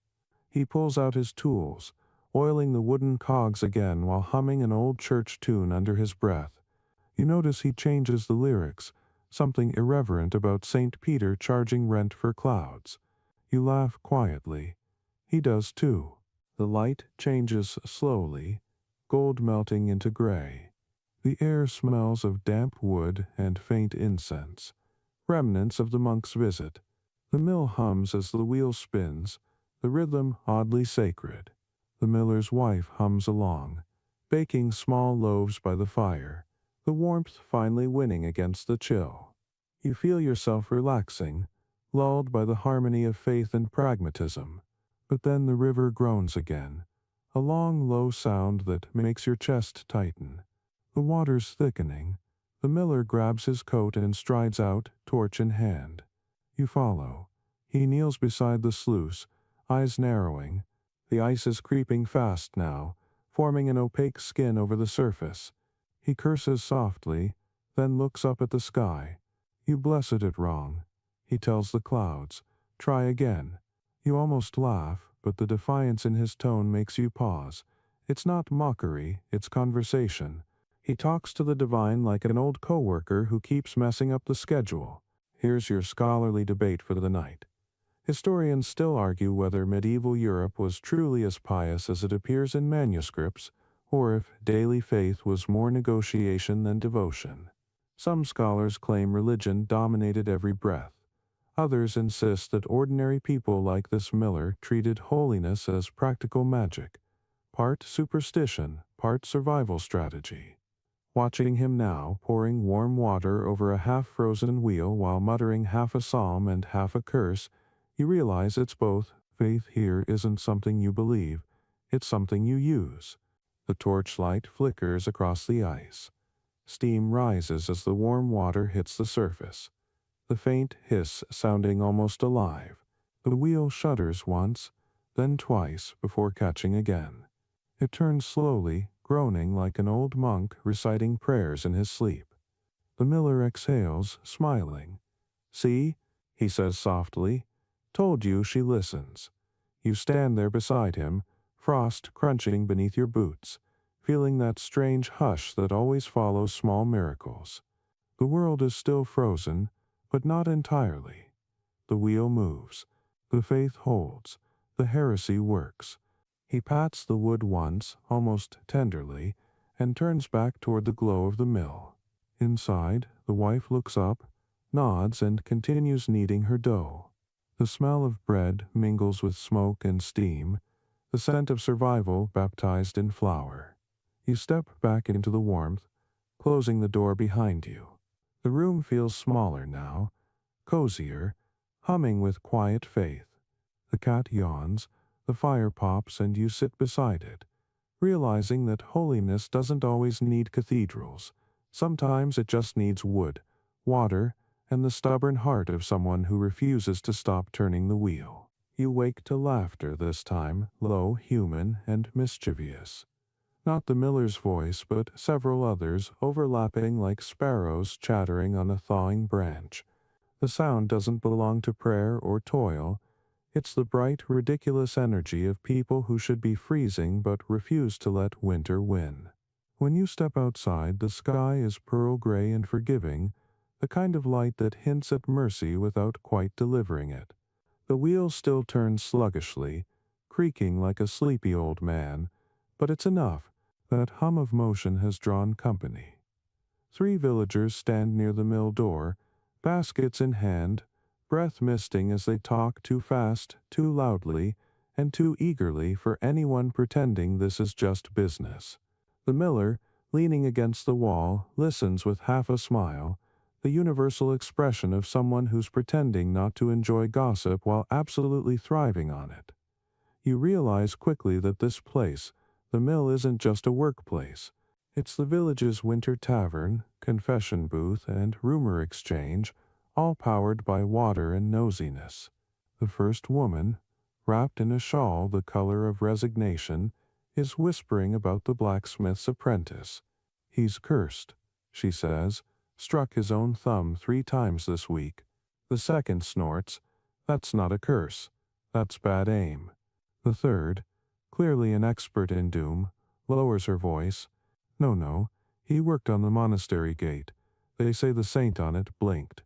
He pulls out his tools, oiling the wooden cogs again while humming an old church tune under his breath. You notice he changes the lyrics, something irreverent about St. Peter charging rent for clouds. You laugh quietly. He does too. The light changes slowly, gold melting into gray. The air smells of damp wood and faint incense, remnants of the monk's visit. The mill hums as the wheel spins, the rhythm oddly sacred. The miller's wife hums along, baking small loaves by the fire, the warmth finally winning against the chill. You feel yourself relaxing, lulled by the harmony of faith and pragmatism. But then the river groans again, a long, low sound that makes your chest tighten. The water's thickening. The miller grabs his coat and strides out, torch in hand. You follow. He kneels beside the sluice, eyes narrowing. The ice is creeping fast now, forming an opaque skin over the surface. He curses softly, then looks up at the sky. You blessed it wrong. He tells the clouds, try again. You almost laugh, but the defiance in his tone makes you pause. It's not mockery, it's conversation. He talks to the divine like an old coworker who keeps messing up the schedule. Here's your scholarly debate for the night. Historians still argue whether medieval Europe was truly as pious as it appears in manuscripts, or if daily faith was more negotiation than devotion. Some scholars claim religion dominated every breath. Others insist that ordinary people like this miller treated holiness as practical magic, part superstition, part survival strategy. Watching him now, pouring warm water over a half-frozen wheel while muttering half a psalm and half a curse, you realize it's both. Faith here isn't something you believe, it's something you use. The torchlight flickers across the ice. Steam rises as the warm water hits the surface, the faint hiss sounding almost alive. The wheel shudders once, then twice before catching again. It turns slowly, groaning like an old monk reciting prayers in his sleep. The miller exhales, smiling. See, he says softly, told you she listens. You stand there beside him, frost crunching beneath your boots, feeling that strange hush that always follows small miracles. The world is still frozen, but not entirely. The wheel moves, the faith holds, the heresy works. He pats the wood once, almost tenderly, and turns back toward the glow of the mill. Inside, the wife looks up, nods, and continues kneading her dough. The smell of bread mingles with smoke and steam, the scent of survival baptized in flour. You step back into the warmth, closing the door behind you. The room feels smaller now, cozier, humming with quiet faith. The cat yawns, the fire pops, and you sit beside it, realizing that holiness doesn't always need cathedrals. Sometimes it just needs wood, water, and the stubborn heart of someone who refuses to stop turning the wheel. You wake to laughter this time, low, human, and mischievous. Not the miller's voice, but several others overlapping like sparrows chattering on a thawing branch. The sound doesn't belong to prayer or toil. It's the bright, ridiculous energy of people who should be freezing but refuse to let winter win. When you step outside, the sky is pearl gray and forgiving, the kind of light that hints at mercy without quite delivering it. The wheels still turn sluggishly, creaking like a sleepy old man, but it's enough. That hum of motion has drawn company. 3 villagers stand near the mill door, baskets in hand, breath misting as they talk too fast, too loudly, and too eagerly for anyone pretending this is just business. The miller, leaning against the wall, listens with half a smile, the universal expression of someone who's pretending not to enjoy gossip while absolutely thriving on it. You realize quickly that this place, the mill, isn't just a workplace. It's the village's winter tavern, confession booth, and rumor exchange, all powered by water and nosiness. The first woman, wrapped in a shawl the color of resignation, is whispering about the blacksmith's apprentice. He's cursed, she says, struck his own thumb 3 times this week. The second snorts, that's not a curse, that's bad aim. The third, clearly an expert in doom, lowers her voice. No, he worked on the monastery gate. They say the saint on it blinked.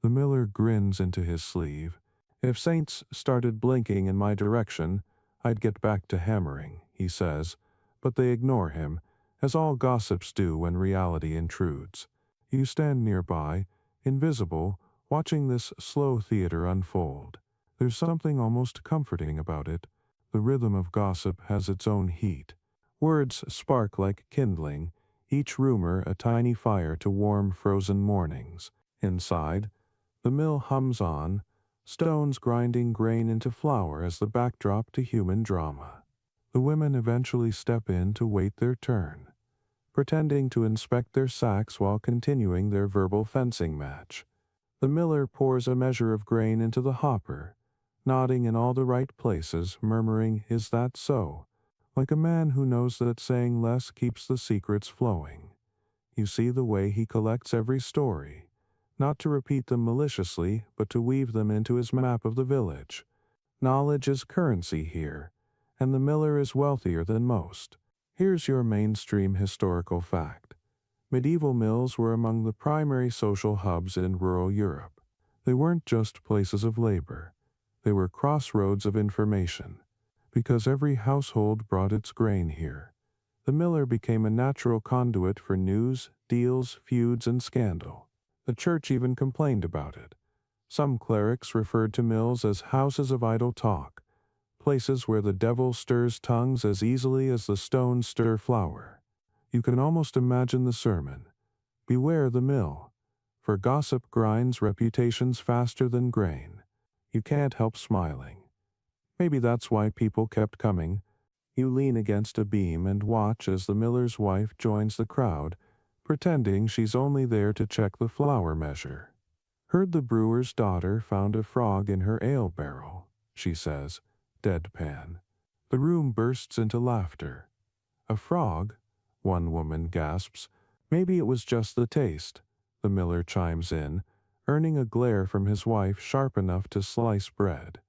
The miller grins into his sleeve. If saints started blinking in my direction, I'd get back to hammering, he says, but they ignore him, as all gossips do when reality intrudes. You stand nearby, invisible, watching this slow theater unfold. There's something almost comforting about it. The rhythm of gossip has its own heat. Words spark like kindling, each rumor a tiny fire to warm frozen mornings. Inside, the mill hums on, stones grinding grain into flour as the backdrop to human drama. The women eventually step in to wait their turn, pretending to inspect their sacks while continuing their verbal fencing match. The miller pours a measure of grain into the hopper, nodding in all the right places, murmuring, "Is that so?" like a man who knows that saying less keeps the secrets flowing. You see the way he collects every story, not to repeat them maliciously, but to weave them into his map of the village. Knowledge is currency here, and the miller is wealthier than most. Here's your mainstream historical fact. Medieval mills were among the primary social hubs in rural Europe. They weren't just places of labor. They were crossroads of information. Because every household brought its grain here, the miller became a natural conduit for news, deals, feuds, and scandal. The church even complained about it. Some clerics referred to mills as houses of idle talk, places where the devil stirs tongues as easily as the stones stir flour. You can almost imagine the sermon. Beware the mill, for gossip grinds reputations faster than grain. You can't help smiling. Maybe that's why people kept coming. You lean against a beam and watch as the miller's wife joins the crowd, pretending she's only there to check the flour measure. Heard the brewer's daughter found a frog in her ale barrel, she says, deadpan. The room bursts into laughter. A frog? One woman gasps. Maybe it was just the taste, the miller chimes in, earning a glare from his wife sharp enough to slice bread.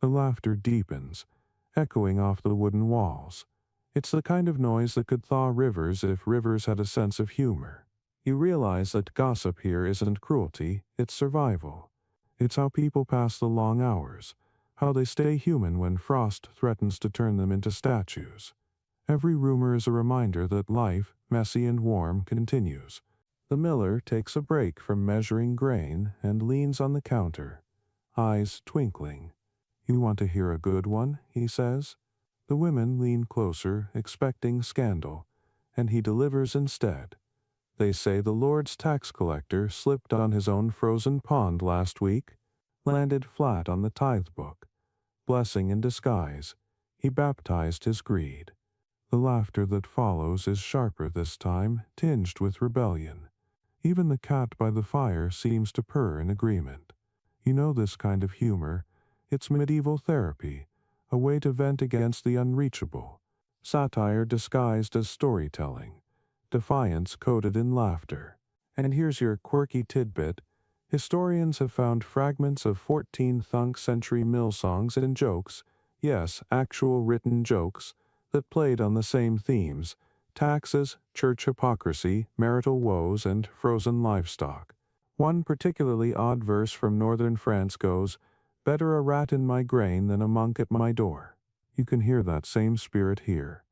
The laughter deepens, echoing off the wooden walls. It's the kind of noise that could thaw rivers if rivers had a sense of humor. You realize that gossip here isn't cruelty, it's survival. It's how people pass the long hours, how they stay human when frost threatens to turn them into statues. Every rumor is a reminder that life, messy and warm, continues. The miller takes a break from measuring grain and leans on the counter, eyes twinkling. "You want to hear a good one?" he says. The women lean closer, expecting scandal, and he delivers instead. They say the Lord's tax collector slipped on his own frozen pond last week, landed flat on the tithe book. Blessing in disguise, he baptized his greed. The laughter that follows is sharper this time, tinged with rebellion. Even the cat by the fire seems to purr in agreement. You know this kind of humor. It's medieval therapy, a way to vent against the unreachable, satire disguised as storytelling, defiance coded in laughter. And here's your quirky tidbit. Historians have found fragments of 14th century mill songs and jokes, yes, actual written jokes, that played on the same themes: taxes, church hypocrisy, marital woes, and frozen livestock. One particularly odd verse from northern France goes, "Better a rat in my grain than a monk at my door." You can hear that same spirit here,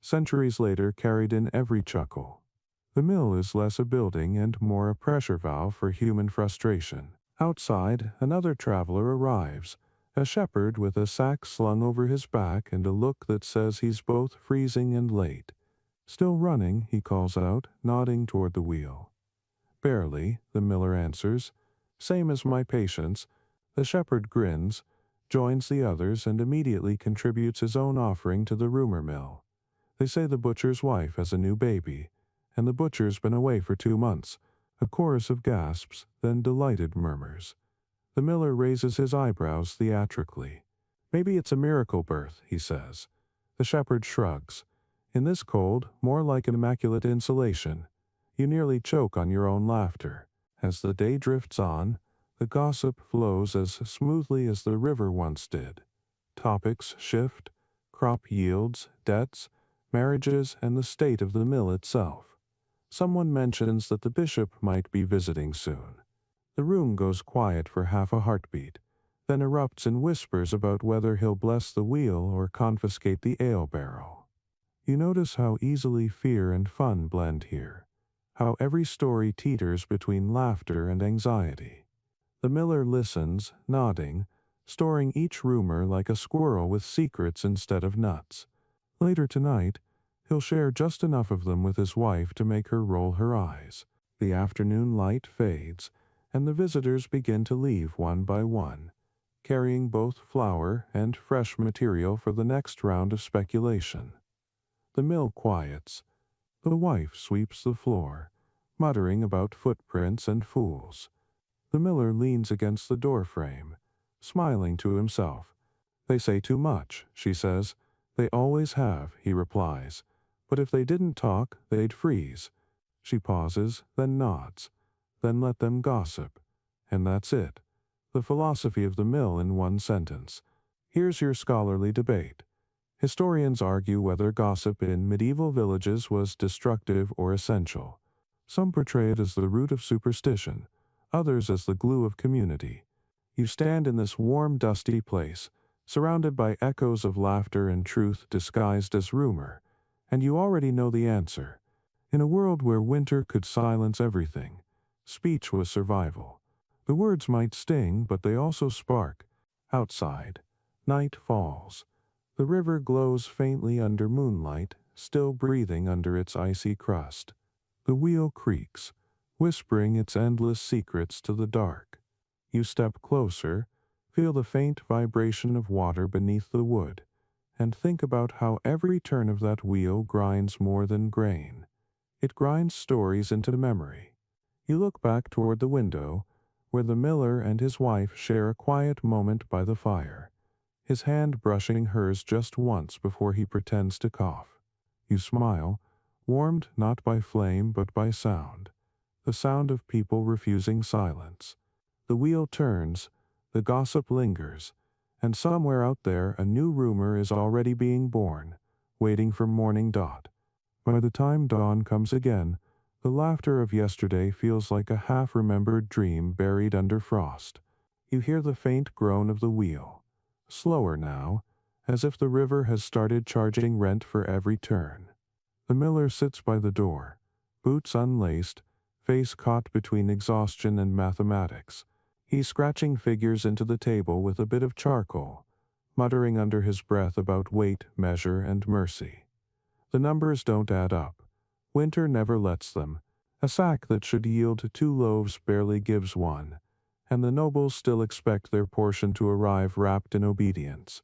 centuries later carried in every chuckle. The mill is less a building and more a pressure valve for human frustration. Outside, another traveler arrives, a shepherd with a sack slung over his back and a look that says he's both freezing and late. "Still running," he calls out, nodding toward the wheel. "Barely," the miller answers. "Same as my patients." The shepherd grins, joins the others, and immediately contributes his own offering to the rumor mill. They say the butcher's wife has a new baby, and the butcher's been away for 2 months. A chorus of gasps, then delighted murmurs. The miller raises his eyebrows theatrically. "Maybe it's a miracle birth," he says. The shepherd shrugs. "In this cold, more like an immaculate insulation." You nearly choke on your own laughter. As the day drifts on, the gossip flows as smoothly as the river once did. Topics shift: crop yields, debts, marriages, and the state of the mill itself. Someone mentions that the bishop might be visiting soon. The room goes quiet for half a heartbeat, then erupts in whispers about whether he'll bless the wheel or confiscate the ale barrel. You notice how easily fear and fun blend here, how every story teeters between laughter and anxiety. The miller listens, nodding, storing each rumor like a squirrel with secrets instead of nuts. Later tonight, he'll share just enough of them with his wife to make her roll her eyes. The afternoon light fades, and the visitors begin to leave one by one, carrying both flour and fresh material for the next round of speculation. The mill quiets. The wife sweeps the floor, muttering about footprints and fools. The miller leans against the doorframe, smiling to himself. "They say too much," she says. "They always have," he replies. "But if they didn't talk, they'd freeze." She pauses, then nods. "Then let them gossip." And that's it. The philosophy of the mill in one sentence. Here's your scholarly debate. Historians argue whether gossip in medieval villages was destructive or essential. Some portray it as the root of superstition, others as the glue of community. You stand in this warm, dusty place, surrounded by echoes of laughter and truth disguised as rumor, and you already know the answer. In a world where winter could silence everything, speech was survival. The words might sting, but they also spark. Outside, night falls. The river glows faintly under moonlight, still breathing under its icy crust. The wheel creaks, whispering its endless secrets to the dark. You step closer, feel the faint vibration of water beneath the wood, and think about how every turn of that wheel grinds more than grain. It grinds stories into memory. You look back toward the window, where the miller and his wife share a quiet moment by the fire, his hand brushing hers just once before he pretends to cough. You smile, warmed not by flame but by sound, the sound of people refusing silence. The wheel turns, the gossip lingers, and somewhere out there a new rumor is already being born, waiting for morning dot. By the time dawn comes again, the laughter of yesterday feels like a half-remembered dream buried under frost. You hear the faint groan of the wheel, slower now, as if the river has started charging rent for every turn. The miller sits by the door, boots unlaced, face caught between exhaustion and mathematics. He's scratching figures into the table with a bit of charcoal, muttering under his breath about weight, measure, and mercy. The numbers don't add up. Winter never lets them. A sack that should yield 2 loaves barely gives 1, and the nobles still expect their portion to arrive wrapped in obedience.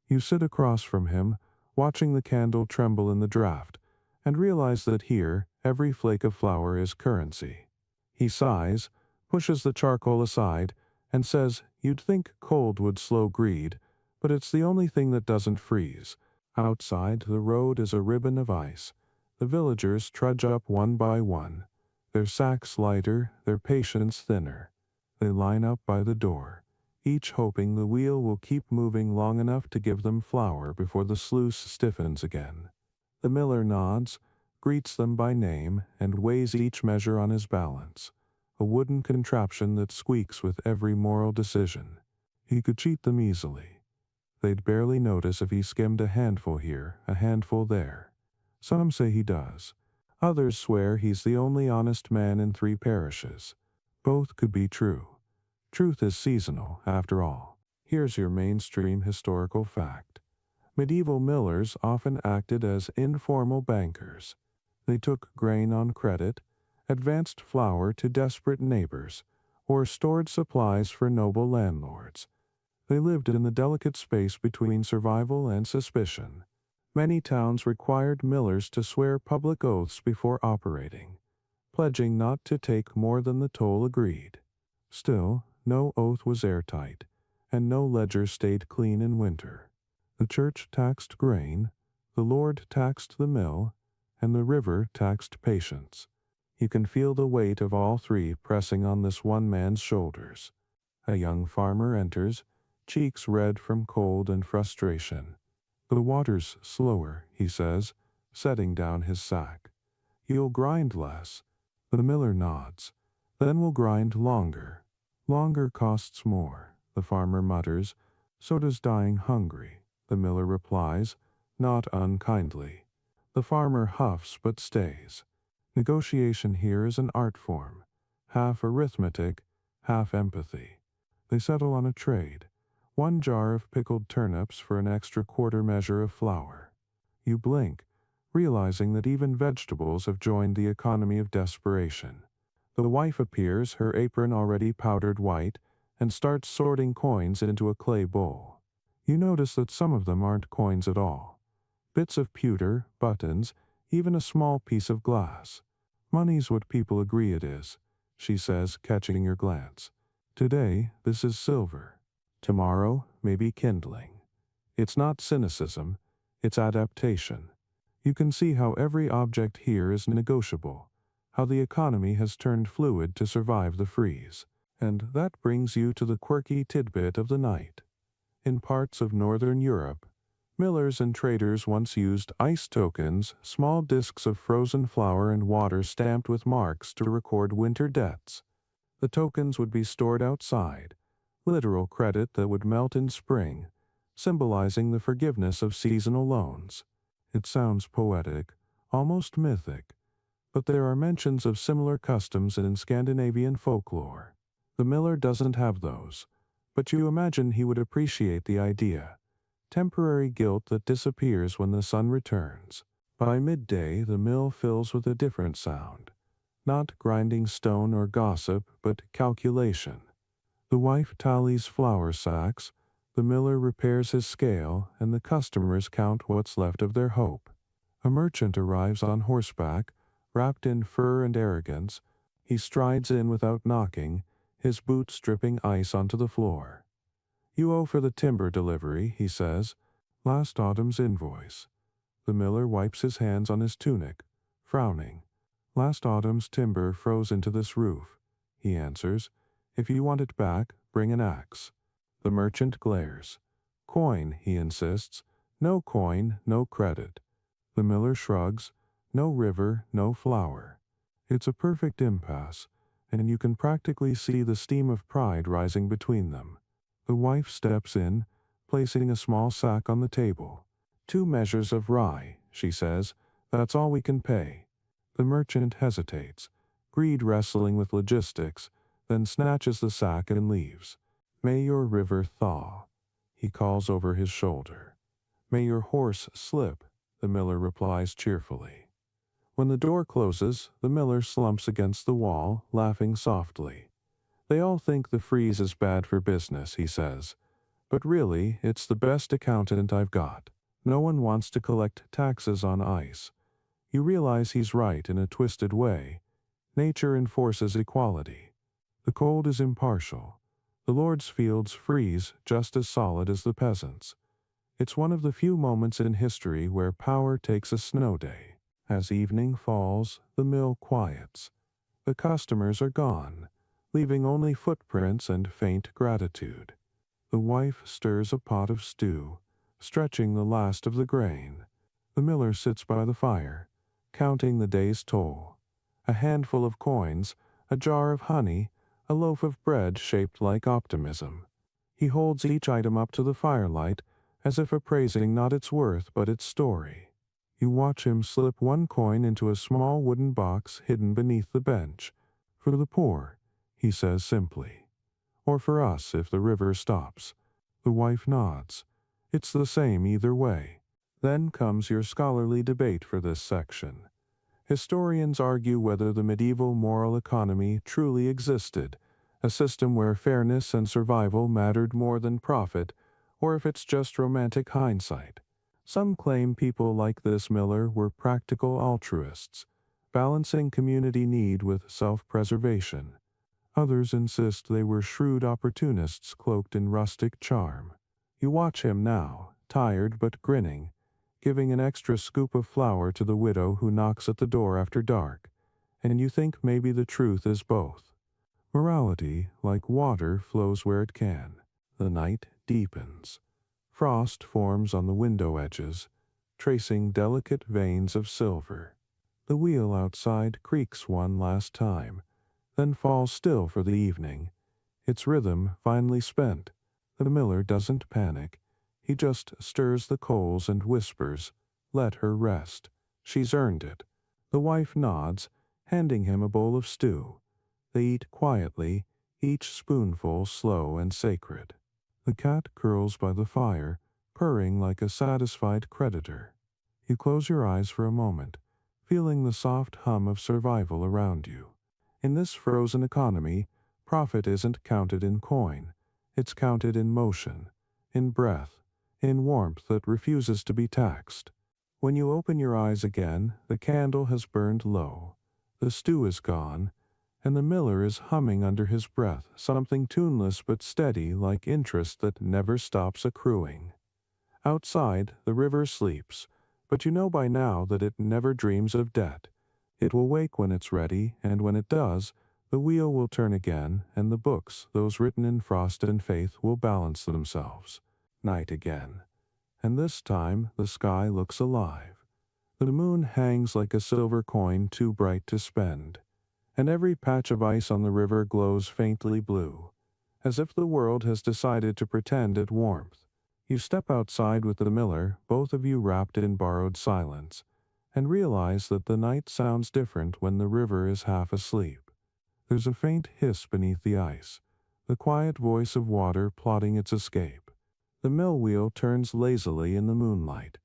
You sit across from him, watching the candle tremble in the draught, and realize that here, every flake of flour is currency. He sighs, pushes the charcoal aside, and says, You'd think cold would slow greed, but it's the only thing that doesn't freeze. Outside, the road is a ribbon of ice. The villagers trudge up one by one, their sacks lighter, their patience thinner. They line up by the door, each hoping the wheel will keep moving long enough to give them flour before the sluice stiffens again. The miller nods, greets them by name, and weighs each measure on his balance, a wooden contraption that squeaks with every moral decision. He could cheat them easily. They'd barely notice if he skimmed a handful here, a handful there. Some say he does. Others swear he's the only honest man in 3 parishes. Both could be true. Truth is seasonal, after all. Here's your mainstream historical fact. Medieval millers often acted as informal bankers. They took grain on credit, advanced flour to desperate neighbors, or stored supplies for noble landlords. They lived in the delicate space between survival and suspicion. Many towns required millers to swear public oaths before operating, pledging not to take more than the toll agreed. Still, no oath was airtight, and no ledger stayed clean in winter. The church taxed grain, the Lord taxed the mill, and the river taxed patience. You can feel the weight of all 3 pressing on this one man's shoulders. A young farmer enters, cheeks red from cold and frustration. "The water's slower," he says, setting down his sack. "You'll grind less." The miller nods. "Then we'll grind longer." "Longer costs more," the farmer mutters. "So does dying hungry," the miller replies, not unkindly. The farmer huffs but stays. Negotiation here is an art form, half arithmetic, half empathy. They settle on a trade. 1 jar of pickled turnips for an extra quarter measure of flour. You blink, realizing that even vegetables have joined the economy of desperation. The wife appears, her apron already powdered white, and starts sorting coins into a clay bowl. You notice that some of them aren't coins at all. Bits of pewter, buttons, even a small piece of glass. "Money's what people agree it is," she says, catching your glance. "Today, this is silver. Tomorrow, maybe kindling." It's not cynicism, it's adaptation. You can see how every object here is negotiable, how the economy has turned fluid to survive the freeze. And that brings you to the quirky tidbit of the night. In parts of Northern Europe, millers and traders once used ice tokens, small discs of frozen flour and water stamped with marks to record winter debts. The tokens would be stored outside, literal credit that would melt in spring, symbolizing the forgiveness of seasonal loans. It sounds poetic, almost mythic, but there are mentions of similar customs in Scandinavian folklore. The miller doesn't have those, but you imagine he would appreciate the idea. Temporary guilt that disappears when the sun returns. By midday, the mill fills with a different sound. Not grinding stone or gossip, but calculation. The wife tallies flour sacks, the miller repairs his scale, and the customers count what's left of their hope. A merchant arrives on horseback, wrapped in fur and arrogance. He strides in without knocking, his boots dripping ice onto the floor. "You owe for the timber delivery," he says. "Last autumn's invoice." The miller wipes his hands on his tunic, frowning. "Last autumn's timber froze into this roof," he answers. "If you want it back, bring an axe." The merchant glares. "Coin," he insists. "No coin, no credit." The miller shrugs. No river, no flour. It's a perfect impasse, and you can practically see the steam of pride rising between them. The wife steps in, placing a small sack on the table. "2 measures of rye," she says. "That's all we can pay." The merchant hesitates, greed wrestling with logistics, then snatches the sack and leaves. "May your river thaw," he calls over his shoulder. "May your horse slip," the miller replies cheerfully. When the door closes, the miller slumps against the wall, laughing softly. "They all think the freeze is bad for business," he says. "But really, it's the best accountant I've got. No one wants to collect taxes on ice." You realize he's right in a twisted way. Nature enforces equality. The cold is impartial. The lord's fields freeze just as solid as the peasants'. It's one of the few moments in history where power takes a snow day. As evening falls, the mill quiets. The customers are gone, leaving only footprints and faint gratitude. The wife stirs a pot of stew, stretching the last of the grain. The miller sits by the fire, counting the day's toll. A handful of coins, a jar of honey, a loaf of bread shaped like optimism. He holds each item up to the firelight, as if appraising not its worth but its story. You watch him slip one coin into a small wooden box hidden beneath the bench. "For the poor," he says simply. "Or for us if the river stops." The wife nods. It's the same either way. Then comes your scholarly debate for this section. Historians argue whether the medieval moral economy truly existed, a system where fairness and survival mattered more than profit, or if it's just romantic hindsight. Some claim people like this miller were practical altruists, balancing community need with self-preservation. Others insist they were shrewd opportunists cloaked in rustic charm. You watch him now, tired but grinning, giving an extra scoop of flour to the widow who knocks at the door after dark, and you think maybe the truth is both. Morality, like water, flows where it can. The night deepens. Frost forms on the window edges, tracing delicate veins of silver. The wheel outside creaks one last time, then falls still for the evening, its rhythm finally spent. The miller doesn't panic. He just stirs the coals and whispers, "Let her rest. She's earned it." The wife nods, handing him a bowl of stew. They eat quietly, each spoonful slow and sacred. The cat curls by the fire, purring like a satisfied creditor. You close your eyes for a moment, feeling the soft hum of survival around you. In this frozen economy, profit isn't counted in coin. It's counted in motion, in breath, in warmth that refuses to be taxed. When you open your eyes again, the candle has burned low, the stew is gone, and the miller is humming under his breath something tuneless but steady like interest that never stops accruing. Outside, the river sleeps, but you know by now that it never dreams of debt. It will wake when it's ready, and when it does, the wheel will turn again, and the books, those written in frost and faith, will balance themselves. Night again. And this time the sky looks alive. The moon hangs like a silver coin too bright to spend, and every patch of ice on the river glows faintly blue, as if the world has decided to pretend at warmth. You step outside with the miller, both of you wrapped in borrowed silence, and realize that the night sounds different when the river is half asleep. There's a faint hiss beneath the ice, the quiet voice of water plotting its escape. The mill wheel turns lazily in the moonlight,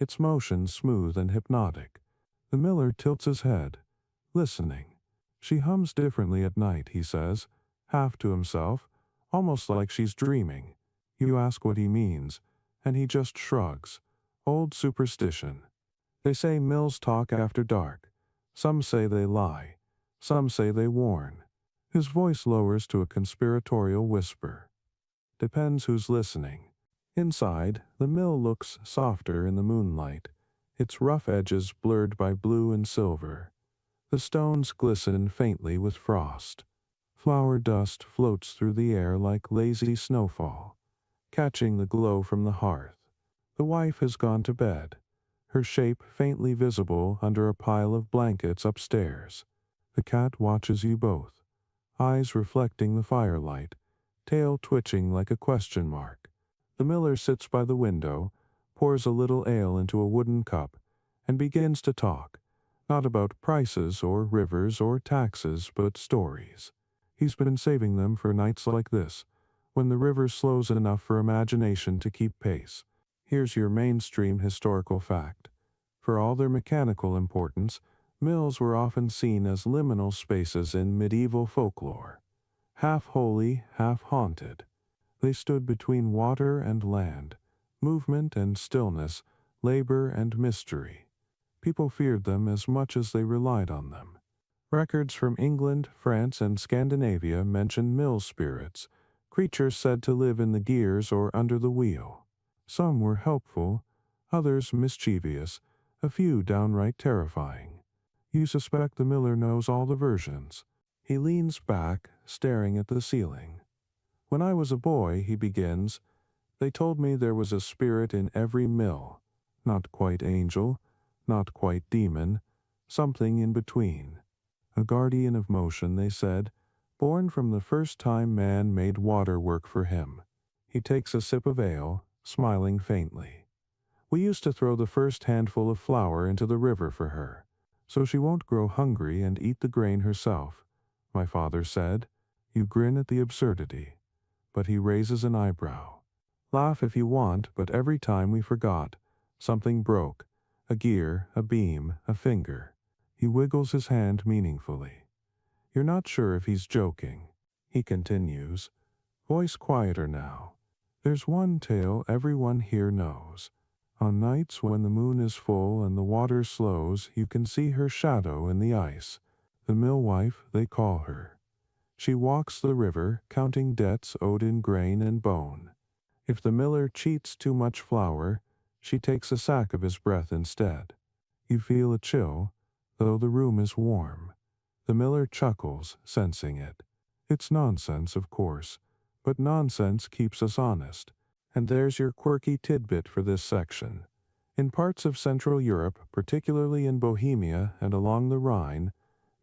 its motion smooth and hypnotic. The miller tilts his head, listening. "She hums differently at night," he says, half to himself, almost like she's dreaming. You ask what he means, and he just shrugs. Old superstition. They say mills talk after dark. Some say they lie. Some say they warn. His voice lowers to a conspiratorial whisper. Depends who's listening. Inside, the mill looks softer in the moonlight, its rough edges blurred by blue and silver. The stones glisten faintly with frost. Flour dust floats through the air like lazy snowfall, catching the glow from the hearth. The wife has gone to bed, her shape faintly visible under a pile of blankets upstairs. The cat watches you both, eyes reflecting the firelight, tail twitching like a question mark. The miller sits by the window, pours a little ale into a wooden cup, and begins to talk, not about prices or rivers or taxes, but stories. He's been saving them for nights like this, when the river slows enough for imagination to keep pace. Here's your mainstream historical fact. For all their mechanical importance, mills were often seen as liminal spaces in medieval folklore. Half holy, half haunted. They stood between water and land, movement and stillness, labor and mystery. People feared them as much as they relied on them. Records from England, France, and Scandinavia mention mill spirits, creatures said to live in the gears or under the wheel. Some were helpful, others mischievous, a few downright terrifying. You suspect the miller knows all the versions. He leans back, staring at the ceiling. When I was a boy, he begins, they told me there was a spirit in every mill. Not quite angel, not quite demon, something in between. A guardian of motion, they said, born from the first time man made water work for him. He takes a sip of ale, smiling faintly. We used to throw the first handful of flour into the river for her, so she won't grow hungry and eat the grain herself. My father said, you grin at the absurdity. But he raises an eyebrow. Laugh if you want, but every time we forgot, something broke, a gear, a beam, a finger. He wiggles his hand meaningfully. You're not sure if he's joking. He continues, voice quieter now. There's one tale everyone here knows. On nights when the moon is full and the water slows, you can see her shadow in the ice. The millwife, they call her. She walks the river, counting debts owed in grain and bone. If the miller cheats too much flour, she takes a sack of his breath instead. You feel a chill, though the room is warm. The miller chuckles, sensing it. It's nonsense, of course, but nonsense keeps us honest. And there's your quirky tidbit for this section. In parts of Central Europe, particularly in Bohemia and along the Rhine,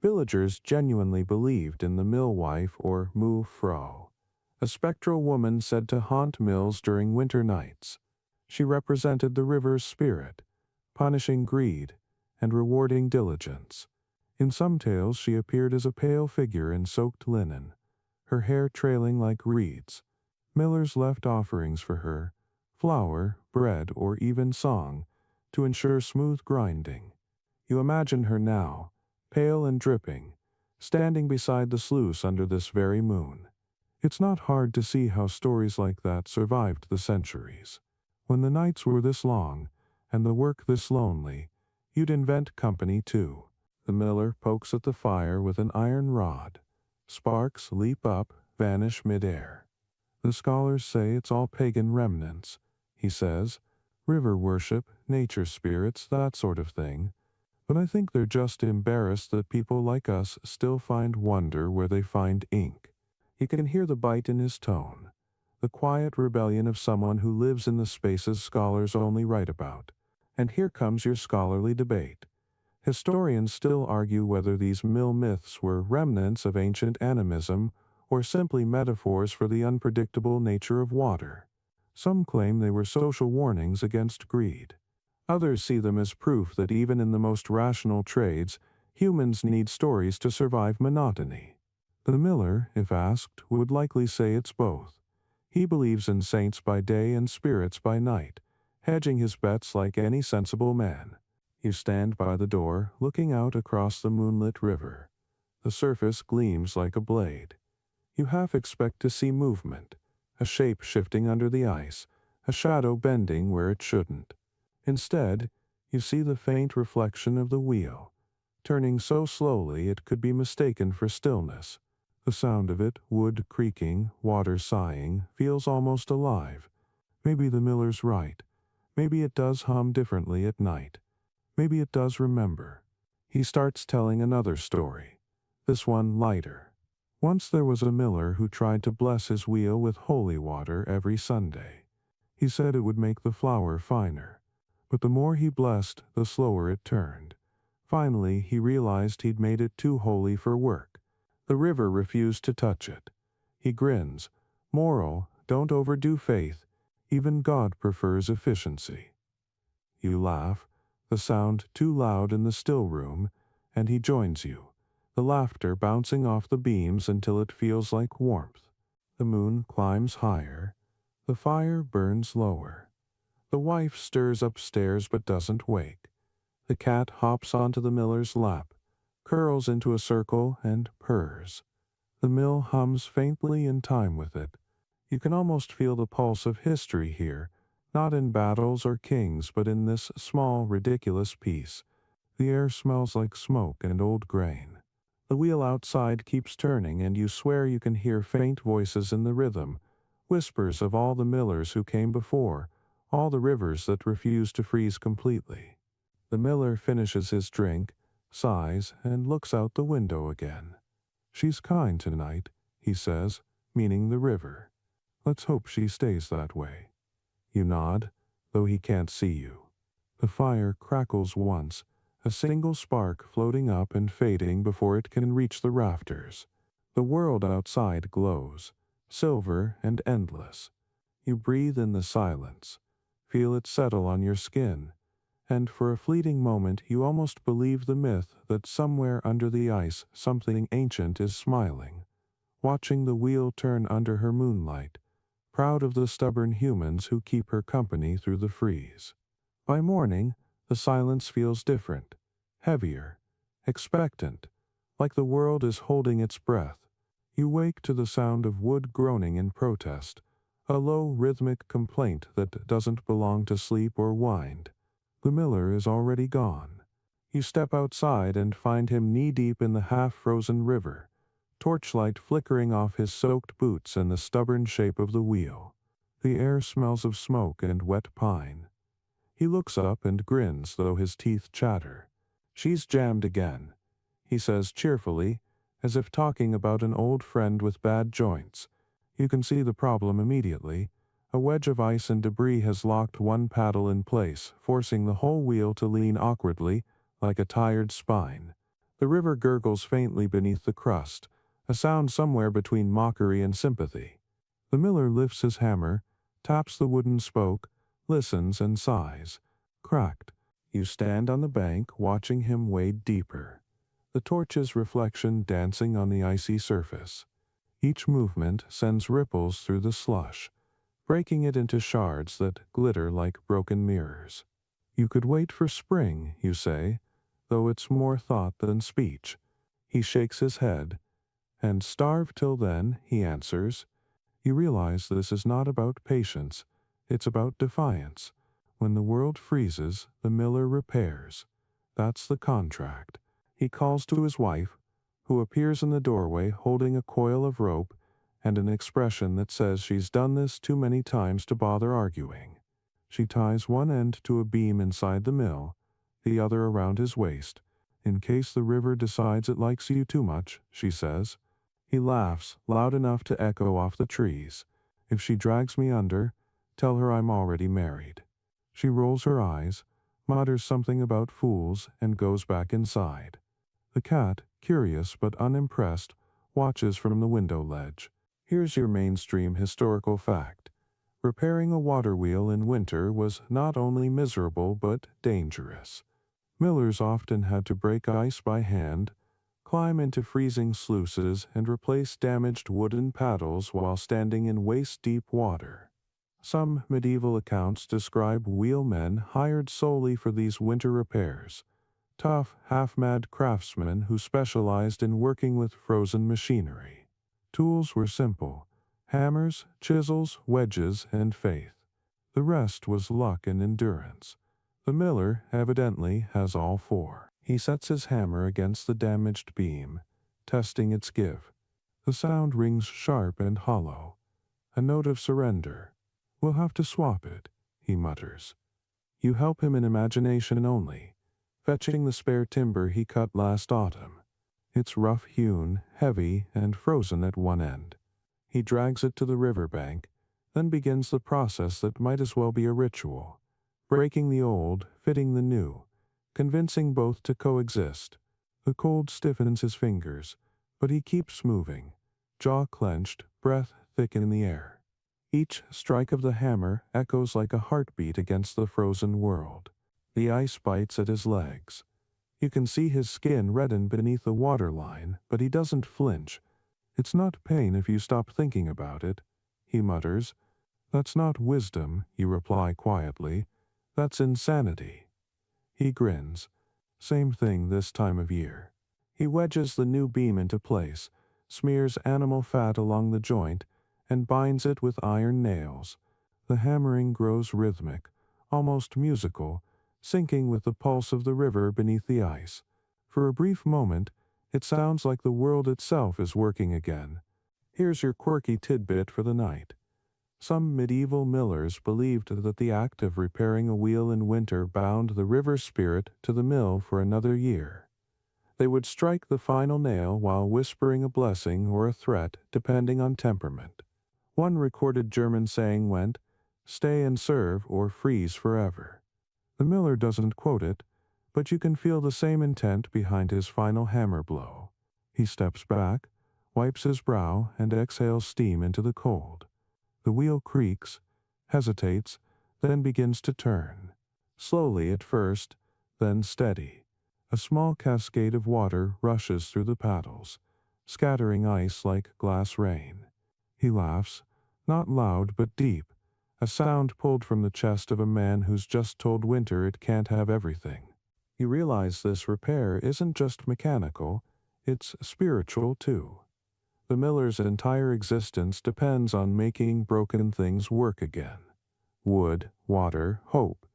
villagers genuinely believed in the millwife or Frau, a spectral woman said to haunt mills during winter nights. She represented the river's spirit, punishing greed and rewarding diligence. In some tales she appeared as a pale figure in soaked linen, her hair trailing like reeds. Millers left offerings for her, flour, bread, or even song, to ensure smooth grinding. You imagine her now, pale and dripping, standing beside the sluice under this very moon. It's not hard to see how stories like that survived the centuries. When the nights were this long, and the work this lonely, you'd invent company too. The miller pokes at the fire with an iron rod. Sparks leap up, vanish midair. The scholars say it's all pagan remnants, he says. River worship, nature spirits, that sort of thing. But I think they're just embarrassed that people like us still find wonder where they find ink. You can hear the bite in his tone, the quiet rebellion of someone who lives in the spaces scholars only write about. And here comes your scholarly debate. Historians still argue whether these mill myths were remnants of ancient animism or simply metaphors for the unpredictable nature of water. Some claim they were social warnings against greed. Others see them as proof that even in the most rational trades, humans need stories to survive monotony. The miller, if asked, would likely say it's both. He believes in saints by day and spirits by night, hedging his bets like any sensible man. You stand by the door, looking out across the moonlit river. The surface gleams like a blade. You half expect to see movement, a shape shifting under the ice, a shadow bending where it shouldn't. Instead, you see the faint reflection of the wheel, turning so slowly it could be mistaken for stillness. The sound of it, wood creaking, water sighing, feels almost alive. Maybe the miller's right. Maybe it does hum differently at night. Maybe it does remember. He starts telling another story, this one lighter. Once there was a miller who tried to bless his wheel with holy water every Sunday. He said it would make the flour finer. But the more he blessed, the slower it turned. Finally, he realized he'd made it too holy for work. The river refused to touch it. He grins. Moral, don't overdo faith. Even God prefers efficiency. You laugh, the sound too loud in the still room, and he joins you, the laughter bouncing off the beams until it feels like warmth. The moon climbs higher. The fire burns lower. The wife stirs upstairs but doesn't wake. The cat hops onto the miller's lap, curls into a circle, and purrs. The mill hums faintly in time with it. You can almost feel the pulse of history here, not in battles or kings, but in this small, ridiculous piece. The air smells like smoke and old grain. The wheel outside keeps turning, and you swear you can hear faint voices in the rhythm, whispers of all the millers who came before, all the rivers that refuse to freeze completely. The miller finishes his drink, sighs, and looks out the window again. "She's kind tonight," he says, meaning the river. "Let's hope she stays that way." You nod, though he can't see you. The fire crackles once, a single spark floating up and fading before it can reach the rafters. The world outside glows, silver and endless. You breathe in the silence, feel it settle on your skin, and for a fleeting moment you almost believe the myth that somewhere under the ice something ancient is smiling, watching the wheel turn under her moonlight, proud of the stubborn humans who keep her company through the freeze. By morning, the silence feels different, heavier, expectant, like the world is holding its breath. You wake to the sound of wood groaning in protest, a low rhythmic complaint that doesn't belong to sleep or wind. The miller is already gone. You step outside and find him knee-deep in the half-frozen river, torchlight flickering off his soaked boots and the stubborn shape of the wheel. The air smells of smoke and wet pine. He looks up and grins, though his teeth chatter. "She's jammed again," he says cheerfully, as if talking about an old friend with bad joints. You can see the problem immediately. A wedge of ice and debris has locked one paddle in place, forcing the whole wheel to lean awkwardly, like a tired spine. The river gurgles faintly beneath the crust, a sound somewhere between mockery and sympathy. The miller lifts his hammer, taps the wooden spoke, listens and sighs. Cracked. You stand on the bank, watching him wade deeper, the torch's reflection dancing on the icy surface. Each movement sends ripples through the slush, breaking it into shards that glitter like broken mirrors. "You could wait for spring," you say, though it's more thought than speech. He shakes his head. "And starve till then," he answers. You realize this is not about patience, it's about defiance. When the world freezes, the miller repairs. That's the contract. He calls to his wife, who appears in the doorway holding a coil of rope and an expression that says she's done this too many times to bother arguing. She ties one end to a beam inside the mill, the other around his waist. "In case the river decides it likes you too much," she says. He laughs, loud enough to echo off the trees. "If she drags me under, tell her I'm already married." She rolls her eyes, mutters something about fools, and goes back inside. The cat, curious but unimpressed, watches from the window ledge. Here's your mainstream historical fact. Repairing a water wheel in winter was not only miserable but dangerous. Millers often had to break ice by hand, climb into freezing sluices, and replace damaged wooden paddles while standing in waist-deep water. Some medieval accounts describe wheelmen hired solely for these winter repairs, tough, half-mad craftsmen who specialized in working with frozen machinery. Tools were simple: hammers, chisels, wedges, and faith. The rest was luck and endurance. The miller, evidently, has all four. He sets his hammer against the damaged beam, testing its give. The sound rings sharp and hollow, a note of surrender. "We'll have to swap it," he mutters. You help him in imagination only, fetching the spare timber he cut last autumn. It's rough-hewn, heavy, and frozen at one end. He drags it to the riverbank, then begins the process that might as well be a ritual, breaking the old, fitting the new, convincing both to coexist. The cold stiffens his fingers, but he keeps moving, jaw clenched, breath thick in the air. Each strike of the hammer echoes like a heartbeat against the frozen world. The ice bites at his legs. You can see his skin redden beneath the waterline, but he doesn't flinch. "It's not pain if you stop thinking about it," he mutters. "That's not wisdom," you reply quietly. "That's insanity." He grins. Same thing this time of year. He wedges the new beam into place, smears animal fat along the joint, and binds it with iron nails. The hammering grows rhythmic, almost musical, syncing with the pulse of the river beneath the ice. For a brief moment, It sounds like the world itself is working again. Here's your quirky tidbit for the night. Some medieval millers believed that the act of repairing a wheel in winter bound the river spirit to the mill for another year. They would strike the final nail while whispering a blessing or a threat, depending on temperament. One recorded German saying went, "Stay and serve or freeze forever." The miller doesn't quote it, but you can feel the same intent behind his final hammer blow. He steps back, wipes his brow, and exhales steam into the cold. The wheel creaks, hesitates, then begins to turn. Slowly at first, then steady. A small cascade of water rushes through the paddles, scattering ice like glass rain. He laughs, not loud but deep, a sound pulled from the chest of a man who's just told winter it can't have everything. You realize this repair isn't just mechanical, it's spiritual too. The miller's entire existence depends on making broken things work again. Wood, water, hope.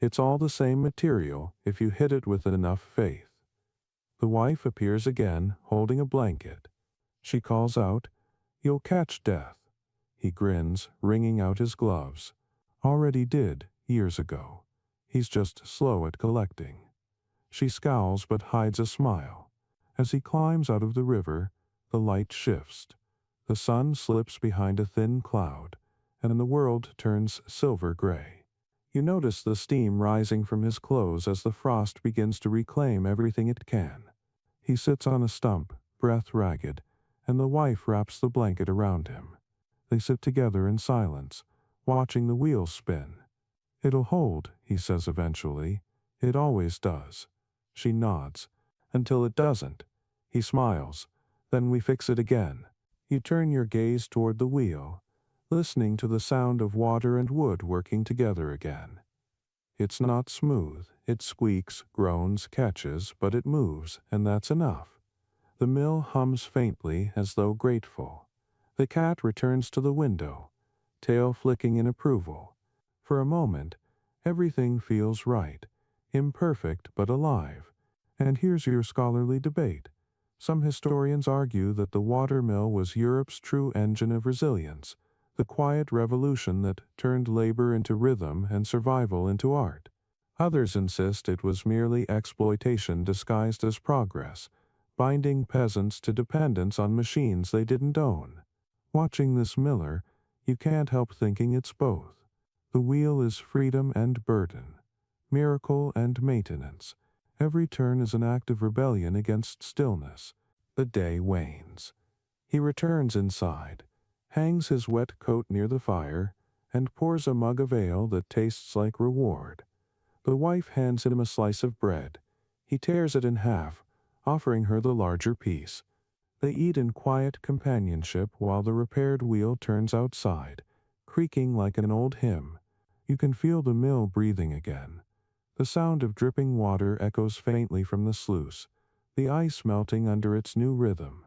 It's all the same material if you hit it with enough faith. The wife appears again, holding a blanket. She calls out, "You'll catch death." He grins, wringing out his gloves. Already did, years ago. He's just slow at collecting. She scowls but hides a smile. As he climbs out of the river, the light shifts. The sun slips behind a thin cloud, and the world turns silver gray. You notice the steam rising from his clothes as the frost begins to reclaim everything it can. He sits on a stump, breath ragged, and the wife wraps the blanket around him. They sit together in silence, watching the wheels spin. "It'll hold," he says eventually. "It always does." She nods. "Until it doesn't." He smiles. "Then we fix it again." You turn your gaze toward the wheel, listening to the sound of water and wood working together again. It's not smooth. It squeaks, groans, catches, but it moves, and that's enough. The mill hums faintly as though grateful. The cat returns to the window, tail flicking in approval. For a moment, everything feels right, imperfect but alive. And here's your scholarly debate. Some historians argue that the water mill was Europe's true engine of resilience, the quiet revolution that turned labor into rhythm and survival into art. Others insist it was merely exploitation disguised as progress, binding peasants to dependence on machines they didn't own. Watching this miller, you can't help thinking it's both. The wheel is freedom and burden, miracle and maintenance. Every turn is an act of rebellion against stillness. The day wanes. He returns inside, hangs his wet coat near the fire, and pours a mug of ale that tastes like reward. The wife hands him a slice of bread. He tears it in half, offering her the larger piece. They eat in quiet companionship while the repaired wheel turns outside, creaking like an old hymn. You can feel the mill breathing again. The sound of dripping water echoes faintly from the sluice, the ice melting under its new rhythm.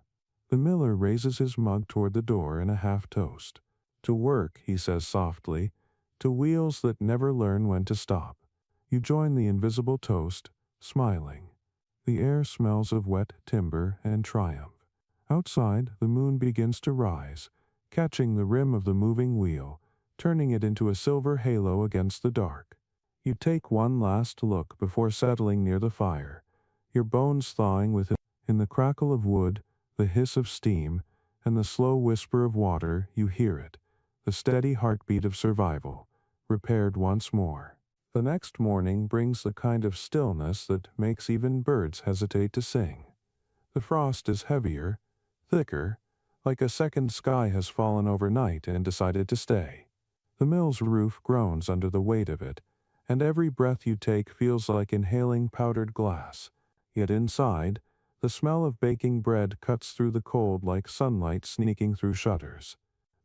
The miller raises his mug toward the door in a half-toast. "To work," he says softly, "to wheels that never learn when to stop." You join the invisible toast, smiling. The air smells of wet timber and triumph. Outside, the moon begins to rise, catching the rim of the moving wheel, turning it into a silver halo against the dark. You take one last look before settling near the fire, your bones thawing within. In the crackle of wood, the hiss of steam, and the slow whisper of water, you hear it, the steady heartbeat of survival, repaired once more. The next morning brings the kind of stillness that makes even birds hesitate to sing. The frost is heavier, thicker, like a second sky has fallen overnight and decided to stay. The mill's roof groans under the weight of it, and every breath you take feels like inhaling powdered glass. Yet inside, the smell of baking bread cuts through the cold like sunlight sneaking through shutters.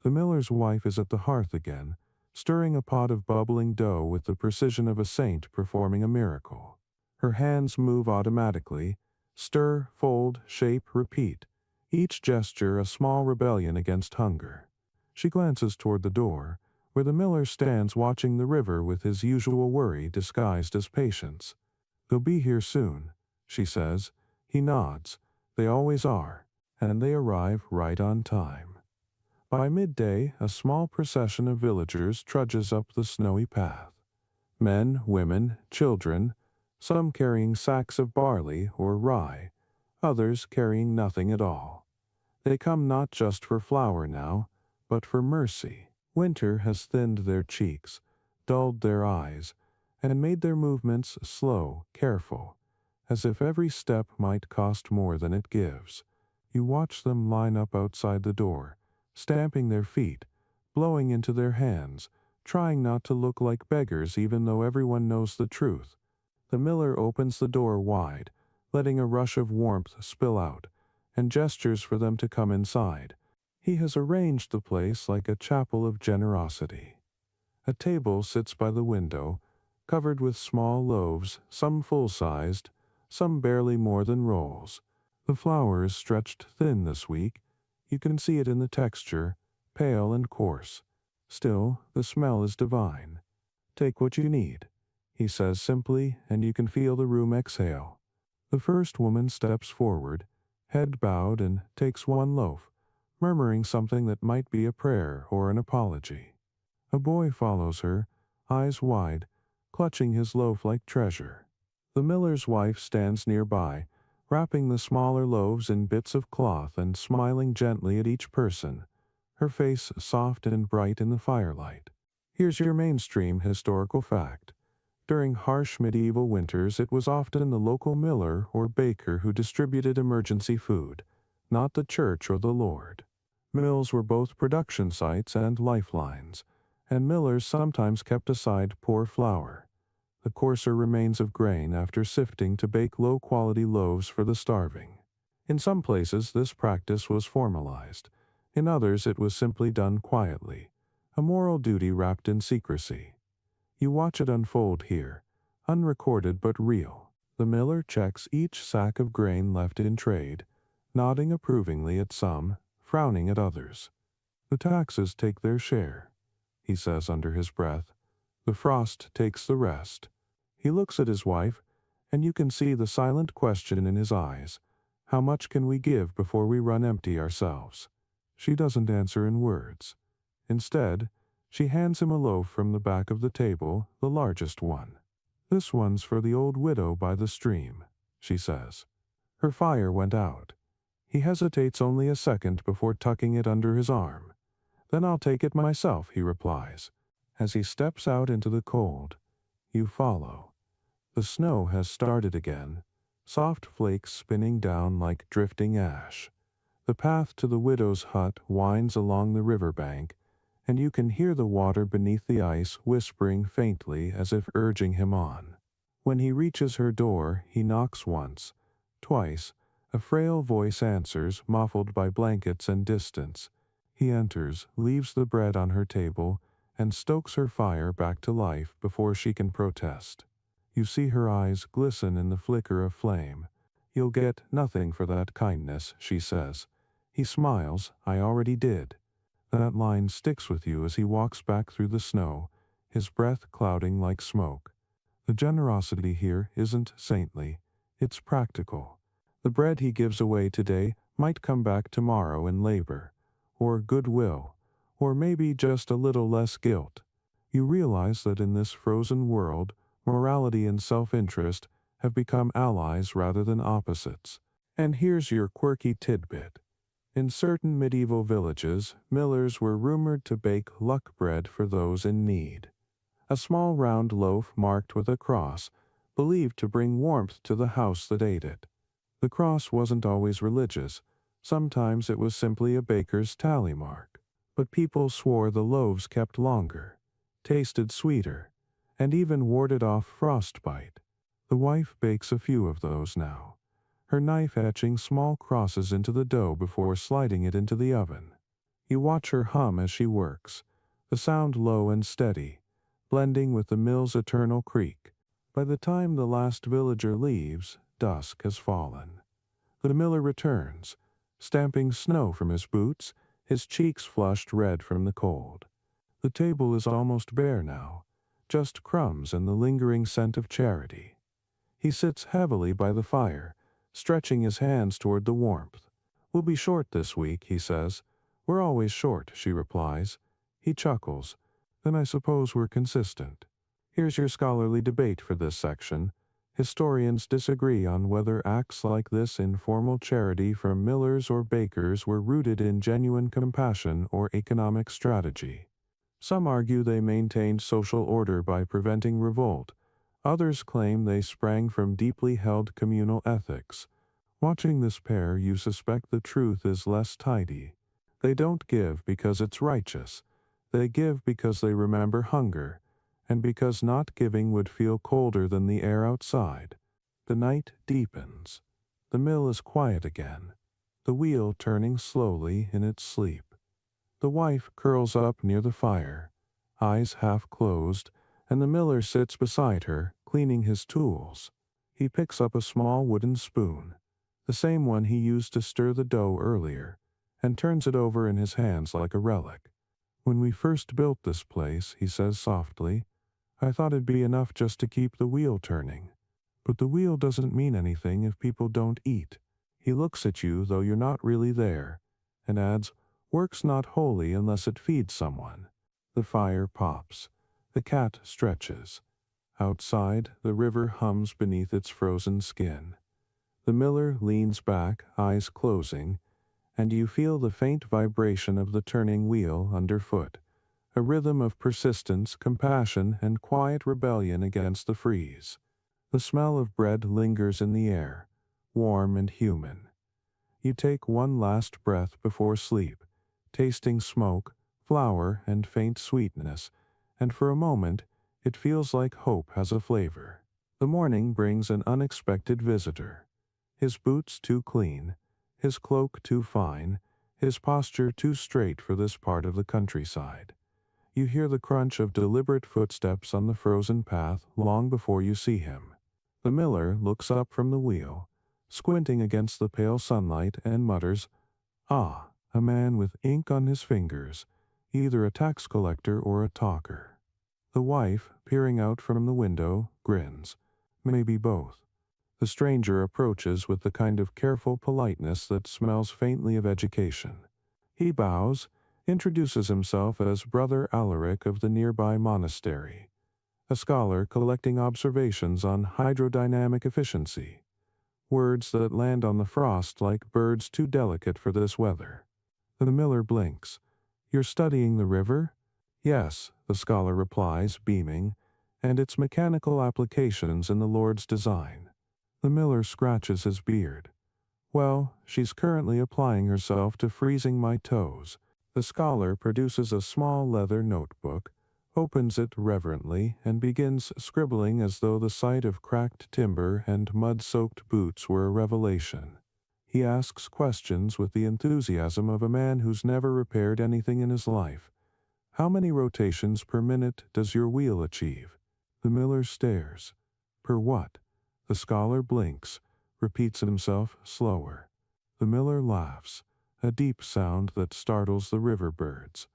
The miller's wife is at the hearth again, stirring a pot of bubbling dough with the precision of a saint performing a miracle. Her hands move automatically, stir, fold, shape, repeat, each gesture a small rebellion against hunger. She glances toward the door, where the miller stands watching the river with his usual worry disguised as patience. "They'll be here soon," she says. He nods, They always are, and they arrive right on time. By midday, a small procession of villagers trudges up the snowy path. Men, women, children, some carrying sacks of barley or rye, others carrying nothing at all. They come not just for flour now, but for mercy. Winter has thinned their cheeks, dulled their eyes, and made their movements slow, careful, as if every step might cost more than it gives. You watch them line up outside the door, stamping their feet, blowing into their hands, trying not to look like beggars even though everyone knows the truth. The miller opens the door wide, letting a rush of warmth spill out, and gestures for them to come inside. He has arranged the place like a chapel of generosity. A table sits by the window, covered with small loaves, some full-sized, some barely more than rolls. The flour is stretched thin this week. You can see it in the texture, pale and coarse. Still, the smell is divine. Take what you need, he says simply, and you can feel the room exhale. The first woman steps forward, head bowed, and takes one loaf, murmuring something that might be a prayer or an apology. A boy follows her, eyes wide, clutching his loaf like treasure. The miller's wife stands nearby, wrapping the smaller loaves in bits of cloth and smiling gently at each person, her face soft and bright in the firelight. Here's your mainstream historical fact. During harsh medieval winters, it was often the local miller or baker who distributed emergency food, not the church or the Lord. Mills were both production sites and lifelines, and millers sometimes kept aside poor flour, the coarser remains of grain, after sifting to bake low-quality loaves for the starving. In some places this practice was formalized. In others it was simply done quietly, a moral duty wrapped in secrecy. You watch it unfold here, unrecorded but real. The miller checks each sack of grain left in trade, nodding approvingly at some, frowning at others. The taxes take their share, he says under his breath. The frost takes the rest. He looks at his wife, and you can see the silent question in his eyes. How much can we give before we run empty ourselves? She doesn't answer in words. Instead, she hands him a loaf from the back of the table, the largest one. This one's for the old widow by the stream, she says. Her fire went out. He hesitates only a second before tucking it under his arm. Then I'll take it myself, he replies. As he steps out into the cold, you follow. The snow has started again, soft flakes spinning down like drifting ash. The path to the widow's hut winds along the river bank, and you can hear the water beneath the ice whispering faintly as if urging him on. When he reaches her door, he knocks once, twice. A frail voice answers, muffled by blankets and distance. He enters, leaves the bread on her table, and stokes her fire back to life before she can protest. You see her eyes glisten in the flicker of flame. You'll get nothing for that kindness, she says. He smiles. I already did. That line sticks with you as he walks back through the snow, his breath clouding like smoke. The generosity here isn't saintly, it's practical. The bread he gives away today might come back tomorrow in labor, or goodwill, or maybe just a little less guilt. You realize that in this frozen world, morality and self-interest have become allies rather than opposites. And here's your quirky tidbit. In certain medieval villages, millers were rumored to bake luck bread for those in need. A small round loaf marked with a cross, believed to bring warmth to the house that ate it. The cross wasn't always religious. Sometimes it was simply a baker's tally mark. But people swore the loaves kept longer, tasted sweeter, and even warded off frostbite. The wife bakes a few of those now, her knife etching small crosses into the dough before sliding it into the oven. You watch her hum as she works, the sound low and steady, blending with the mill's eternal creak. By the time the last villager leaves, dusk has fallen. The miller returns, stamping snow from his boots, his cheeks flushed red from the cold. The table is almost bare now, just crumbs and the lingering scent of charity. He sits heavily by the fire, stretching his hands toward the warmth. "We'll be short this week," he says. "We're always short," she replies. He chuckles. "Then I suppose we're consistent." Here's your scholarly debate for this section. Historians disagree on whether acts like this informal charity from millers or bakers were rooted in genuine compassion or economic strategy. Some argue they maintained social order by preventing revolt. Others claim they sprang from deeply held communal ethics. Watching this pair, you suspect the truth is less tidy. They don't give because it's righteous. They give because they remember hunger, and because not giving would feel colder than the air outside. The night deepens. The mill is quiet again, the wheel turning slowly in its sleep. The wife curls up near the fire, eyes half closed, and the miller sits beside her, cleaning his tools. He picks up a small wooden spoon, the same one he used to stir the dough earlier, and turns it over in his hands like a relic. "When we first built this place," he says softly, "I thought it'd be enough just to keep the wheel turning. But the wheel doesn't mean anything if people don't eat." He looks at you, though you're not really there, and adds, "Work's not holy unless it feeds someone." The fire pops. The cat stretches. Outside, the river hums beneath its frozen skin. The miller leans back, eyes closing, and you feel the faint vibration of the turning wheel underfoot, a rhythm of persistence, compassion, and quiet rebellion against the freeze. The smell of bread lingers in the air, warm and human. You take one last breath before sleep, tasting smoke, flour, and faint sweetness, and for a moment it feels like hope has a flavor. The morning brings an unexpected visitor. His boots too clean, his cloak too fine, his posture too straight for this part of the countryside. You hear the crunch of deliberate footsteps on the frozen path long before you see him. The miller looks up from the wheel, squinting against the pale sunlight, and mutters, "Ah, a man with ink on his fingers, either a tax collector or a talker." The wife, peering out from the window, grins. "Maybe both." The stranger approaches with the kind of careful politeness that smells faintly of education. He bows, introduces himself as Brother Alaric of the nearby monastery, a scholar collecting observations on hydrodynamic efficiency, words that land on the frost like birds too delicate for this weather. The miller blinks. "You're studying the river?" "Yes," the scholar replies, beaming, "and its mechanical applications in the Lord's design." The miller scratches his beard. "Well, she's currently applying herself to freezing my toes." The scholar produces a small leather notebook, opens it reverently, and begins scribbling as though the sight of cracked timber and mud-soaked boots were a revelation. He asks questions with the enthusiasm of a man who's never repaired anything in his life. "How many rotations per minute does your wheel achieve?" The miller stares. "Per what?" The scholar blinks, repeats himself slower. The miller laughs, a deep sound that startles the river birds.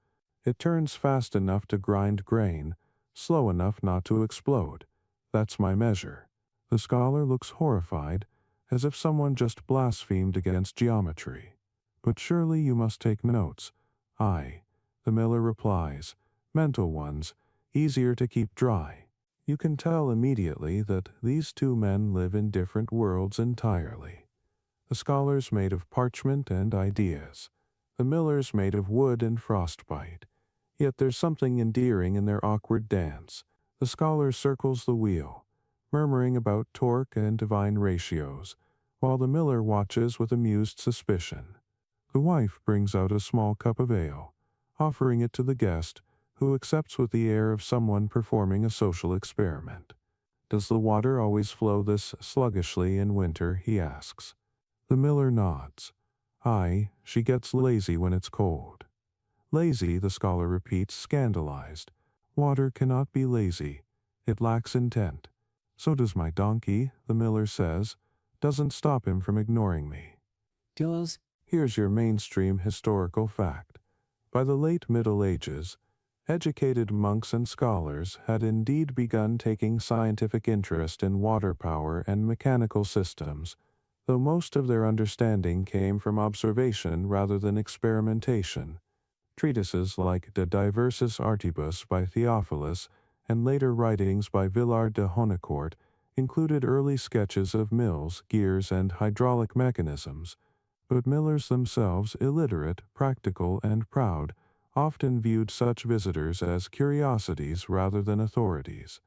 "It turns fast enough to grind grain, slow enough not to explode. That's my measure." The scholar looks horrified, as if someone just blasphemed against geometry. "But surely you must take notes." "Aye," the miller replies, "mental ones, easier to keep dry." You can tell immediately that these two men live in different worlds entirely. The scholar's made of parchment and ideas. The miller's made of wood and frostbite. Yet there's something endearing in their awkward dance. The scholar circles the wheel, murmuring about torque and divine ratios, while the miller watches with amused suspicion. The wife brings out a small cup of ale, offering it to the guest, who accepts with the air of someone performing a social experiment. "Does the water always flow this sluggishly in winter?" he asks. The miller nods. "Aye, she gets lazy when it's cold." "Lazy," the scholar repeats, scandalized. "Water cannot be lazy. It lacks intent." "So does my donkey," the miller says. Doesn't stop him from ignoring me. Dills. Here's your mainstream historical fact. By the late Middle Ages, educated monks and scholars had indeed begun taking scientific interest in water power and mechanical systems, though most of their understanding came from observation rather than experimentation. Treatises like De Diversis Artibus by Theophilus and later writings by Villard de Honnecourt included early sketches of mills, gears, and hydraulic mechanisms, but millers themselves, illiterate, practical, and proud, often viewed such visitors as curiosities rather than authorities.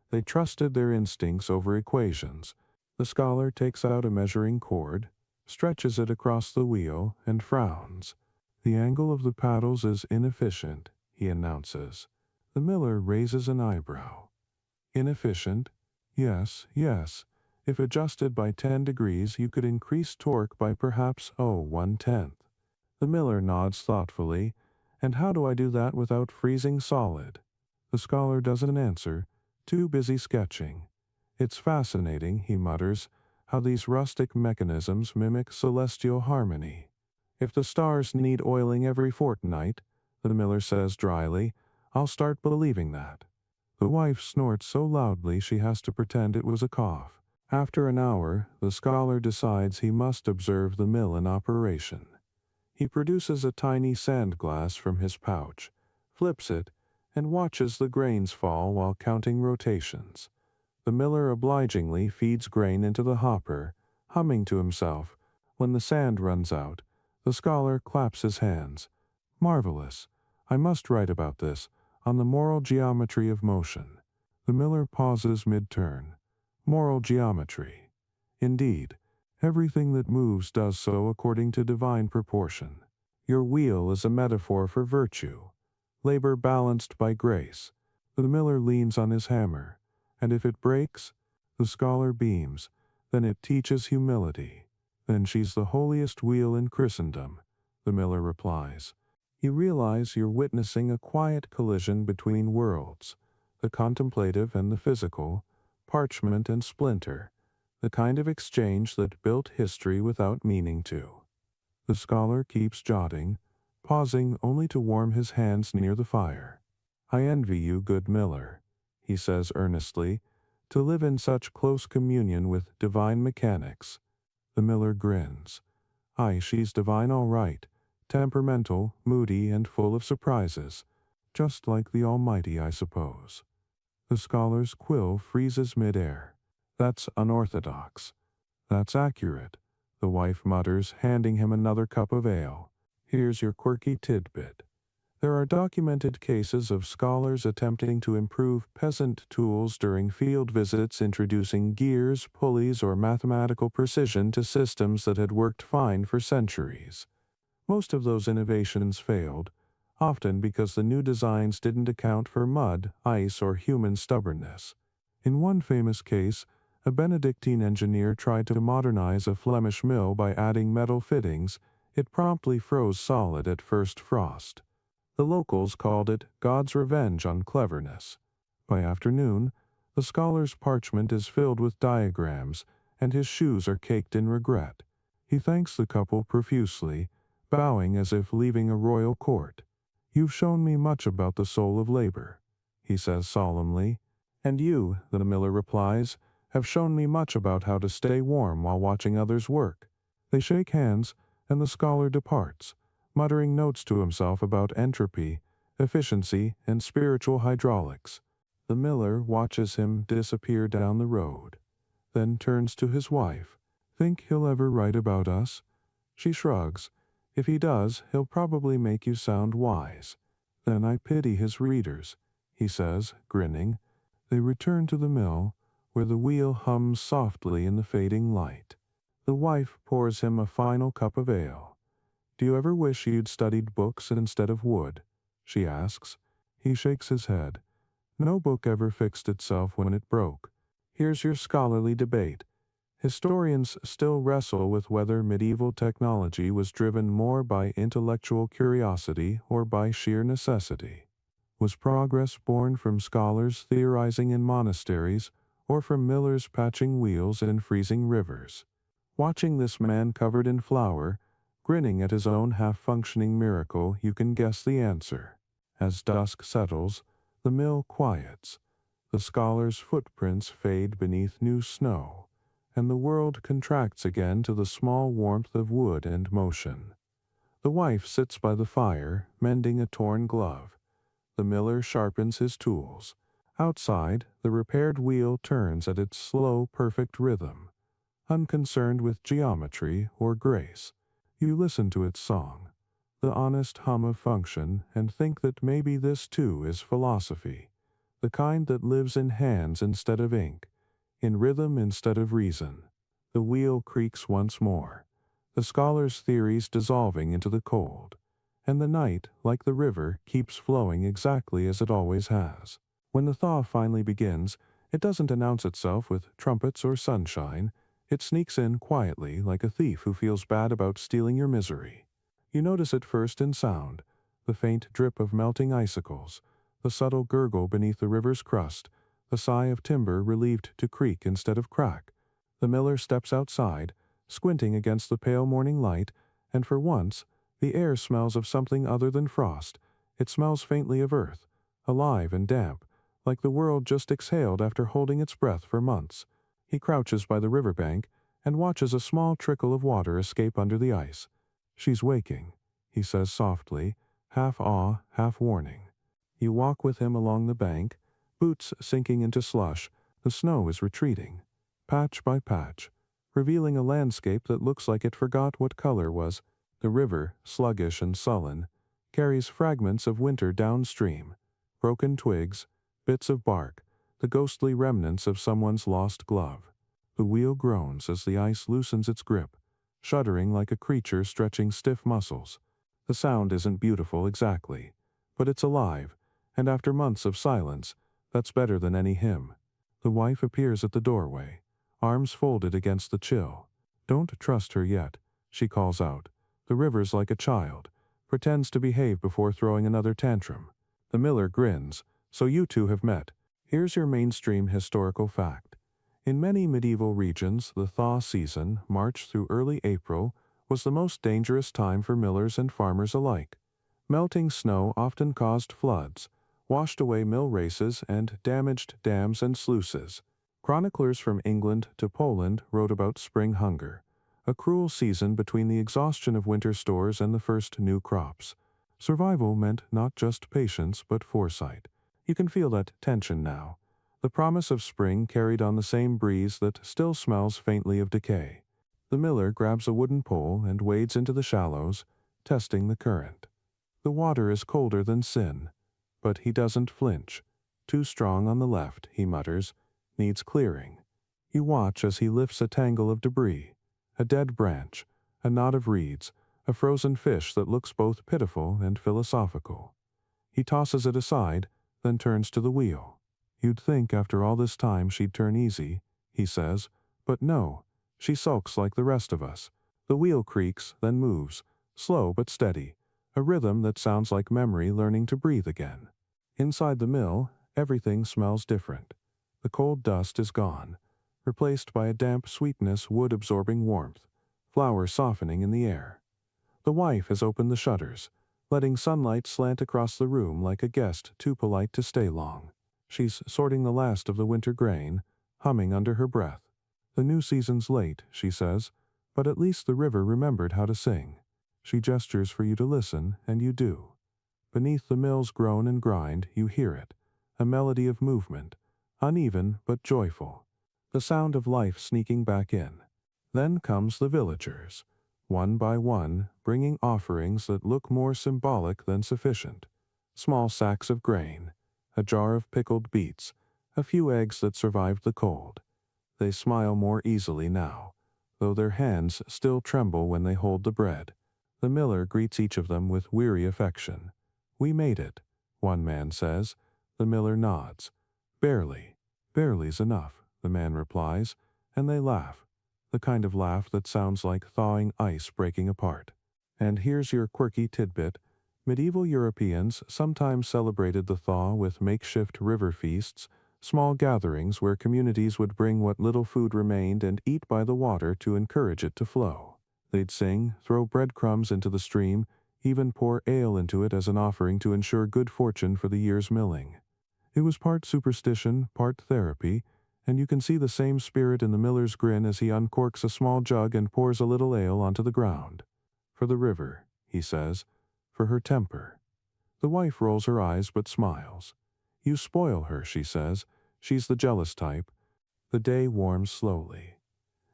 They trusted their instincts over equations. The scholar takes out a measuring cord, stretches it across the wheel, and frowns. The angle of the paddles is inefficient, he announces. The miller raises an eyebrow. Inefficient? Yes, yes. If adjusted by 10 degrees, you could increase torque by perhaps, 1/10. The miller nods thoughtfully. And how do I do that without freezing solid? The scholar doesn't answer, too busy sketching. It's fascinating, he mutters, how these rustic mechanisms mimic celestial harmony. If the stars need oiling every fortnight, the miller says dryly, I'll start believing that. The wife snorts so loudly she has to pretend it was a cough. After an hour, the scholar decides he must observe the mill in operation. He produces a tiny sand glass from his pouch, flips it, and watches the grains fall while counting rotations. The miller obligingly feeds grain into the hopper, humming to himself. When the sand runs out, the scholar claps his hands. Marvelous! I must write about this, on the moral geometry of motion. The miller pauses mid-turn. Moral geometry. Indeed, everything that moves does so according to divine proportion. Your wheel is a metaphor for virtue, labor balanced by grace. The miller leans on his hammer, and if it breaks, the scholar beams, then it teaches humility. Then she's the holiest wheel in Christendom, the miller replies. You realize you're witnessing a quiet collision between worlds, the contemplative and the physical, parchment and splinter, the kind of exchange that built history without meaning to. The scholar keeps jotting, pausing only to warm his hands near the fire. I envy you, good miller, he says earnestly, to live in such close communion with divine mechanics. The miller grins. Aye, she's divine all right, temperamental, moody, and full of surprises, just like the Almighty, I suppose. The scholar's quill freezes mid-air. That's unorthodox. That's accurate, the wife mutters, handing him another cup of ale. Here's your quirky tidbit. There are documented cases of scholars attempting to improve peasant tools during field visits, introducing gears, pulleys, or mathematical precision to systems that had worked fine for centuries. Most of those innovations failed, often because the new designs didn't account for mud, ice, or human stubbornness. In one famous case, a Benedictine engineer tried to modernize a Flemish mill by adding metal fittings. It promptly froze solid at first frost. The locals called it God's revenge on cleverness. By afternoon, the scholar's parchment is filled with diagrams, and his shoes are caked in regret. He thanks the couple profusely, bowing as if leaving a royal court. You've shown me much about the soul of labor, he says solemnly. And you, the miller replies, have shown me much about how to stay warm while watching others work. They shake hands, and the scholar departs, muttering notes to himself about entropy, efficiency, and spiritual hydraulics. The miller watches him disappear down the road, then turns to his wife. Think he'll ever write about us? She shrugs. If he does, he'll probably make you sound wise. Then I pity his readers, he says, grinning. They return to the mill, where the wheel hums softly in the fading light. The wife pours him a final cup of ale. Do you ever wish you'd studied books instead of wood? She asks. He shakes his head. No book ever fixed itself when it broke. Here's your scholarly debate. Historians still wrestle with whether medieval technology was driven more by intellectual curiosity or by sheer necessity. Was progress born from scholars theorizing in monasteries or from millers patching wheels in freezing rivers? Watching this man covered in flour, grinning at his own half-functioning miracle, you can guess the answer. As dusk settles, the mill quiets. The scholar's footprints fade beneath new snow, and the world contracts again to the small warmth of wood and motion. The wife sits by the fire, mending a torn glove. The miller sharpens his tools. Outside, the repaired wheel turns at its slow, perfect rhythm, unconcerned with geometry or grace. You listen to its song, the honest hum of function, and think that maybe this too is philosophy, the kind that lives in hands instead of ink, in rhythm instead of reason. The wheel creaks once more, the scholar's theories dissolving into the cold, and the night, like the river, keeps flowing exactly as it always has. When the thaw finally begins, it doesn't announce itself with trumpets or sunshine. It sneaks in quietly, like a thief who feels bad about stealing your misery. You notice it first in sound, the faint drip of melting icicles, the subtle gurgle beneath the river's crust, the sigh of timber relieved to creak instead of crack. The miller steps outside, squinting against the pale morning light, and for once, the air smells of something other than frost. It smells faintly of earth, alive and damp, like the world just exhaled after holding its breath for months. He crouches by the riverbank and watches a small trickle of water escape under the ice. "She's waking," he says softly, half awe, half warning. You walk with him along the bank, boots sinking into slush. The snow is retreating, patch by patch, revealing a landscape that looks like it forgot what color was. The river, sluggish and sullen, carries fragments of winter downstream, broken twigs, bits of bark, the ghostly remnants of someone's lost glove. The wheel groans as the ice loosens its grip, shuddering like a creature stretching stiff muscles. The sound isn't beautiful exactly, but it's alive, and after months of silence, that's better than any hymn. The wife appears at the doorway, arms folded against the chill. "Don't trust her yet," she calls out. The river's like a child, pretends to behave before throwing another tantrum. The miller grins. "So you two have met. Here's your mainstream historical fact. In many medieval regions, the thaw season, March through early April, was the most dangerous time for millers and farmers alike. Melting snow often caused floods, washed away mill races, and damaged dams and sluices. Chroniclers from England to Poland wrote about spring hunger, a cruel season between the exhaustion of winter stores and the first new crops. Survival meant not just patience but foresight. You can feel that tension now. The promise of spring carried on the same breeze that still smells faintly of decay. The miller grabs a wooden pole and wades into the shallows, testing the current. The water is colder than sin, but he doesn't flinch. "Too strong on the left," he mutters. "Needs clearing." You watch as he lifts a tangle of debris, a dead branch, a knot of reeds, a frozen fish that looks both pitiful and philosophical. He tosses it aside, then turns to the wheel. "You'd think after all this time she'd turn easy," he says, "but no, she sulks like the rest of us." The wheel creaks, then moves, slow but steady, a rhythm that sounds like memory learning to breathe again. Inside the mill, everything smells different. The cold dust is gone, replaced by a damp sweetness, wood-absorbing warmth, flowers softening in the air. The wife has opened the shutters, letting sunlight slant across the room like a guest too polite to stay long. She's sorting the last of the winter grain, humming under her breath. "The new season's late," she says, "but at least the river remembered how to sing." She gestures for you to listen, and you do. Beneath the mill's groan and grind, you hear it, a melody of movement, uneven but joyful, the sound of life sneaking back in. Then comes the villagers, one by one, bringing offerings that look more symbolic than sufficient. Small sacks of grain, a jar of pickled beets, a few eggs that survived the cold. They smile more easily now, though their hands still tremble when they hold the bread. The miller greets each of them with weary affection. "We made it," one man says. The miller nods. "Barely. Barely's enough," the man replies, and they laugh, the kind of laugh that sounds like thawing ice breaking apart. And here's your quirky tidbit. Medieval Europeans sometimes celebrated the thaw with makeshift river feasts, small gatherings where communities would bring what little food remained and eat by the water to encourage it to flow. They'd sing, throw breadcrumbs into the stream, even pour ale into it as an offering to ensure good fortune for the year's milling. It was part superstition, part therapy, and you can see the same spirit in the miller's grin as he uncorks a small jug and pours a little ale onto the ground. "For the river," he says, "for her temper." The wife rolls her eyes but smiles. "You spoil her," she says. "She's the jealous type." The day warms slowly.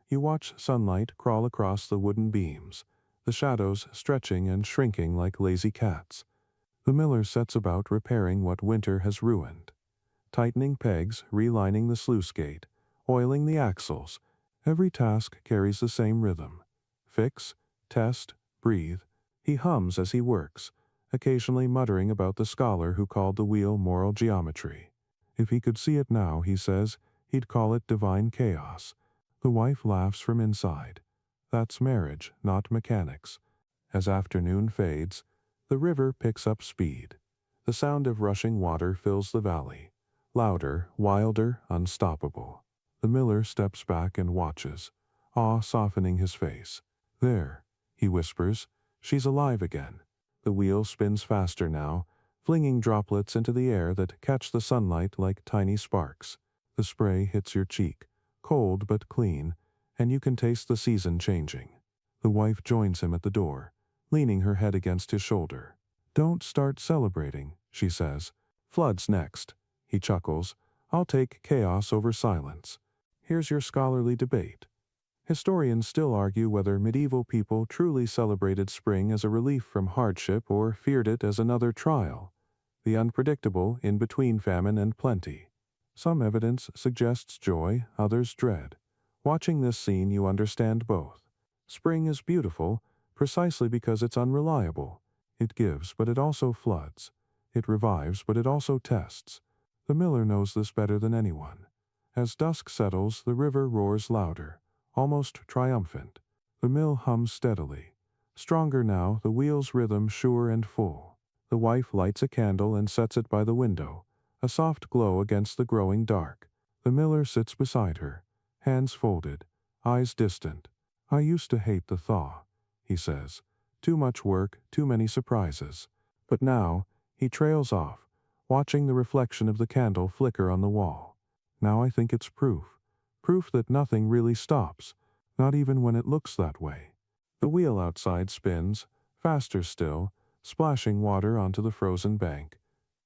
You watch sunlight crawl across the wooden beams, the shadows stretching and shrinking like lazy cats. The miller sets about repairing what winter has ruined. Tightening pegs, relining the sluice gate, oiling the axles. Every task carries the same rhythm. Fix, test, breathe. He hums as he works, occasionally muttering about the scholar who called the wheel moral geometry. If he could see it now, he says, he'd call it divine chaos. The wife laughs from inside. That's marriage, not mechanics. As afternoon fades, the river picks up speed. The sound of rushing water fills the valley. Louder, wilder, unstoppable. The miller steps back and watches, awe softening his face. "There," he whispers, "she's alive again." The wheel spins faster now, flinging droplets into the air that catch the sunlight like tiny sparks. The spray hits your cheek, cold but clean, and you can taste the season changing. The wife joins him at the door, leaning her head against his shoulder. "Don't start celebrating," she says. "Flood's next." He chuckles. "I'll take chaos over silence." Here's your scholarly debate. Historians still argue whether medieval people truly celebrated spring as a relief from hardship or feared it as another trial, the unpredictable in between famine and plenty. Some evidence suggests joy, others dread. Watching this scene, you understand both. Spring is beautiful precisely because it's unreliable. It gives, but it also floods. It revives, but it also tests. The miller knows this better than anyone. As dusk settles, the river roars louder, almost triumphant. The mill hums steadily. Stronger now, the wheel's rhythm sure and full. The wife lights a candle and sets it by the window, a soft glow against the growing dark. The miller sits beside her, hands folded, eyes distant. "I used to hate the thaw," he says. "Too much work, too many surprises." But now, he trails off, watching the reflection of the candle flicker on the wall. "Now I think it's proof. Proof that nothing really stops, not even when it looks that way." The wheel outside spins, faster still, splashing water onto the frozen bank.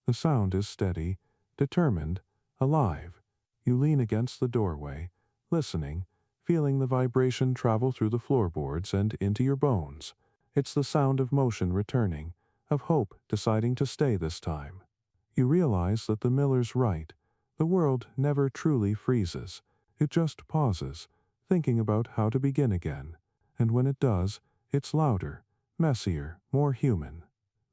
The sound is steady, determined, alive. You lean against the doorway, listening, feeling the vibration travel through the floorboards and into your bones. It's the sound of motion returning, of hope deciding to stay this time. You realize that the miller's right. The world never truly freezes. It just pauses, thinking about how to begin again. And when it does, it's louder, messier, more human.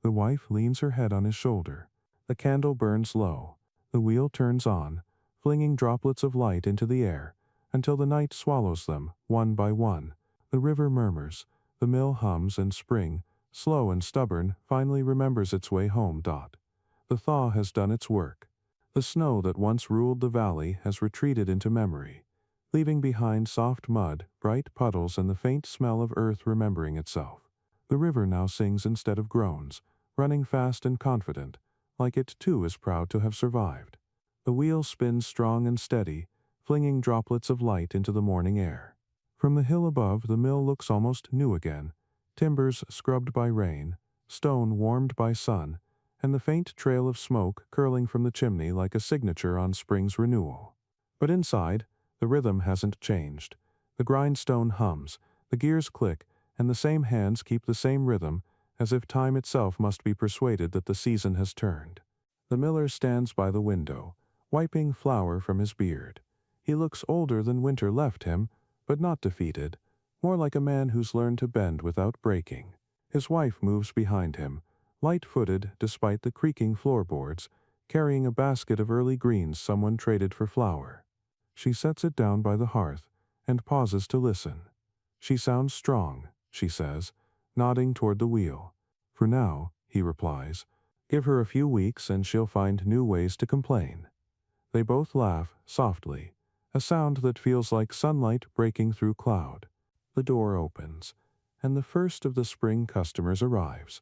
The wife leans her head on his shoulder. The candle burns low. The wheel turns on, flinging droplets of light into the air, until the night swallows them, one by one. The river murmurs. The mill hums, and spring, slow and stubborn, finally remembers its way home. The thaw has done its work. The snow that once ruled the valley has retreated into memory, leaving behind soft mud, bright puddles, and the faint smell of earth remembering itself. The river now sings instead of groans, running fast and confident, like it too is proud to have survived. The wheel spins strong and steady, flinging droplets of light into the morning air. From the hill above, the mill looks almost new again, timbers scrubbed by rain, stone warmed by sun, and the faint trail of smoke curling from the chimney like a signature on spring's renewal. But inside, the rhythm hasn't changed. The grindstone hums, the gears click, and the same hands keep the same rhythm, as if time itself must be persuaded that the season has turned. The miller stands by the window, wiping flour from his beard. He looks older than winter left him, but not defeated, more like a man who's learned to bend without breaking. His wife moves behind him, light-footed despite the creaking floorboards, carrying a basket of early greens someone traded for flour. She sets it down by the hearth and pauses to listen. "She sounds strong," she says, nodding toward the wheel. "For now," he replies. "Give her a few weeks and she'll find new ways to complain." They both laugh, softly, a sound that feels like sunlight breaking through cloud. The door opens, and the first of the spring customers arrives.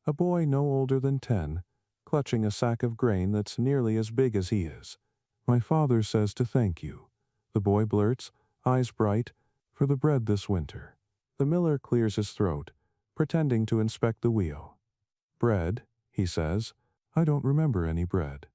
A boy no older than 10, clutching a sack of grain that's nearly as big as he is. "My father says to thank you," The boy blurts, eyes bright, "For the bread this winter." The miller clears his throat, pretending to inspect the wheel. "Bread," he says. "I don't remember any bread."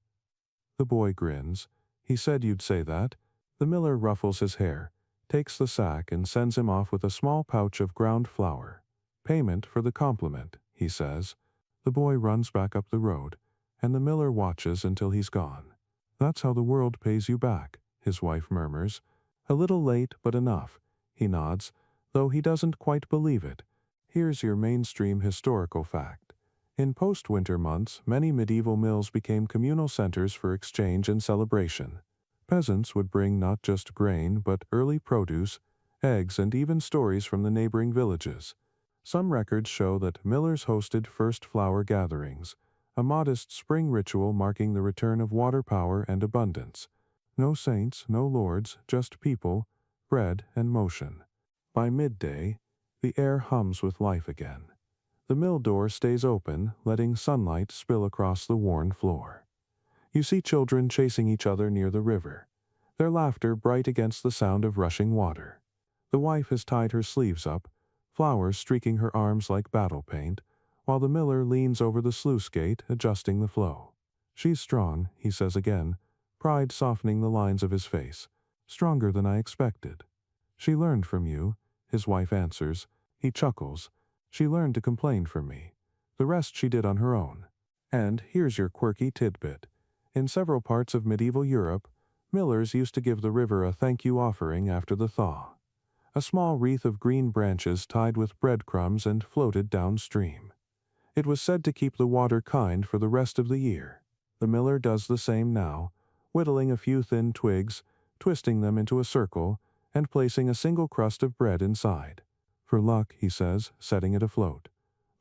The boy grins. "He said you'd say that." The miller ruffles his hair, takes the sack and sends him off with a small pouch of ground flour. "Payment for the compliment," he says. The boy runs back up the road, and the miller watches until he's gone. "That's how the world pays you back," his wife murmurs. "A little late, but enough," he nods, though he doesn't quite believe it. Here's your mainstream historical fact. In post-winter months, many medieval mills became communal centers for exchange and celebration. Peasants would bring not just grain, but early produce, eggs, and even stories from the neighboring villages. Some records show that millers hosted first flower gatherings, a modest spring ritual marking the return of water power and abundance. No saints, no lords, just people, bread, and motion. By midday, the air hums with life again. The mill door stays open, letting sunlight spill across the worn floor. You see children chasing each other near the river, their laughter bright against the sound of rushing water. The wife has tied her sleeves up, flowers streaking her arms like battle paint, while the miller leans over the sluice gate, adjusting the flow. "She's strong," he says again, pride softening the lines of his face. "Stronger than I expected." "She learned from you," his wife answers. He chuckles. "She learned to complain from me. The rest she did on her own." And here's your quirky tidbit. In several parts of medieval Europe, millers used to give the river a thank you offering after the thaw. A small wreath of green branches tied with breadcrumbs and floated downstream. It was said to keep the water kind for the rest of the year. The miller does the same now, whittling a few thin twigs, twisting them into a circle, and placing a single crust of bread inside. "For luck," he says, setting it afloat.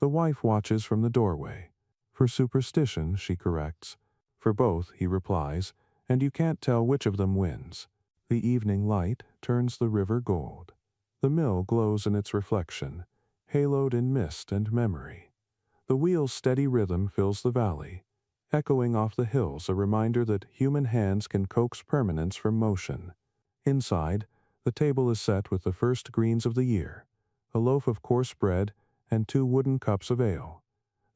The wife watches from the doorway. "For superstition," she corrects. "For both," he replies, "and you can't tell which of them wins." The evening light turns the river gold. The mill glows in its reflection, haloed in mist and memory. The wheel's steady rhythm fills the valley, echoing off the hills, a reminder that human hands can coax permanence from motion. Inside, the table is set with the first greens of the year, a loaf of coarse bread and 2 wooden cups of ale.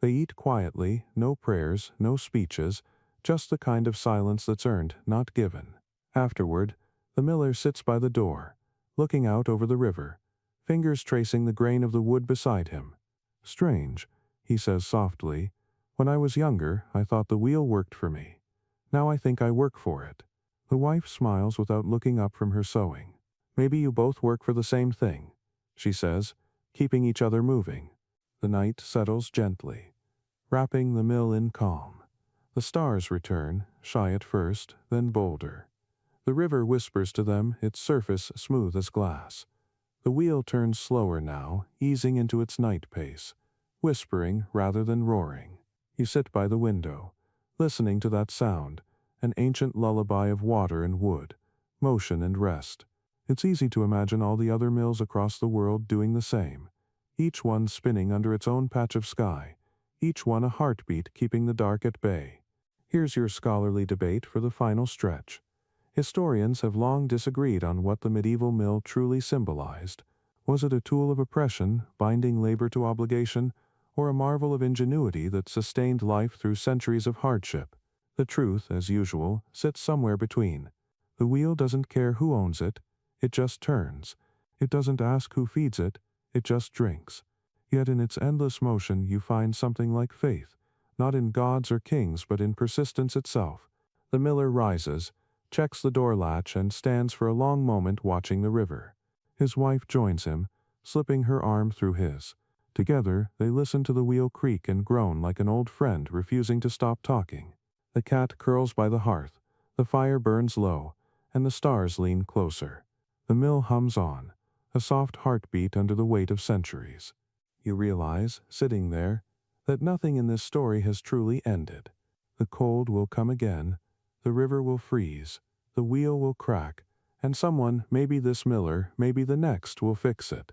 They eat quietly, no prayers, no speeches, just the kind of silence that's earned, not given. Afterward, the miller sits by the door, looking out over the river, fingers tracing the grain of the wood beside him. "Strange," he says softly. "When I was younger, I thought the wheel worked for me. Now I think I work for it." The wife smiles without looking up from her sewing. "Maybe you both work for the same thing," she says, keeping each other moving. The night settles gently, wrapping the mill in calm. The stars return, shy at first, then bolder. The river whispers to them, its surface smooth as glass. The wheel turns slower now, easing into its night pace, whispering rather than roaring. You sit by the window, listening to that sound, an ancient lullaby of water and wood, motion and rest. It's easy to imagine all the other mills across the world doing the same, each one spinning under its own patch of sky, each one a heartbeat keeping the dark at bay. Here's your scholarly debate for the final stretch. Historians have long disagreed on what the medieval mill truly symbolized. Was it a tool of oppression, binding labor to obligation, or a marvel of ingenuity that sustained life through centuries of hardship? The truth, as usual, sits somewhere between. The wheel doesn't care who owns it, it just turns. It doesn't ask who feeds it, it just drinks. Yet in its endless motion you find something like faith, not in gods or kings but in persistence itself. The miller rises, checks the door latch and stands for a long moment watching the river. His wife joins him, slipping her arm through his. Together, they listen to the wheel creak and groan like an old friend refusing to stop talking. The cat curls by the hearth, the fire burns low, and the stars lean closer. The mill hums on, a soft heartbeat under the weight of centuries. You realize, sitting there, that nothing in this story has truly ended. The cold will come again, the river will freeze, the wheel will crack, and someone, maybe this miller, maybe the next, will fix it.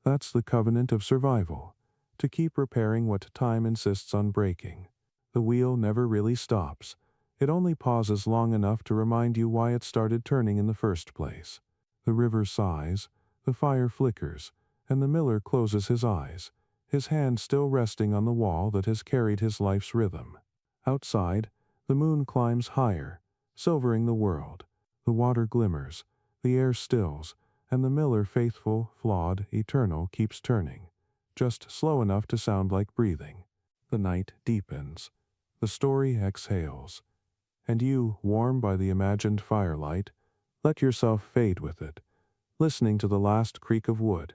That's the covenant of survival, to keep repairing what time insists on breaking. The wheel never really stops. It only pauses long enough to remind you why it started turning in the first place. The river sighs, the fire flickers, and the miller closes his eyes, his hand still resting on the wall that has carried his life's rhythm. Outside, the moon climbs higher, silvering the world. The water glimmers, the air stills, and the miller, faithful, flawed, eternal, keeps turning, just slow enough to sound like breathing. The night deepens. The story exhales. And you, warm by the imagined firelight, let yourself fade with it, listening to the last creak of wood,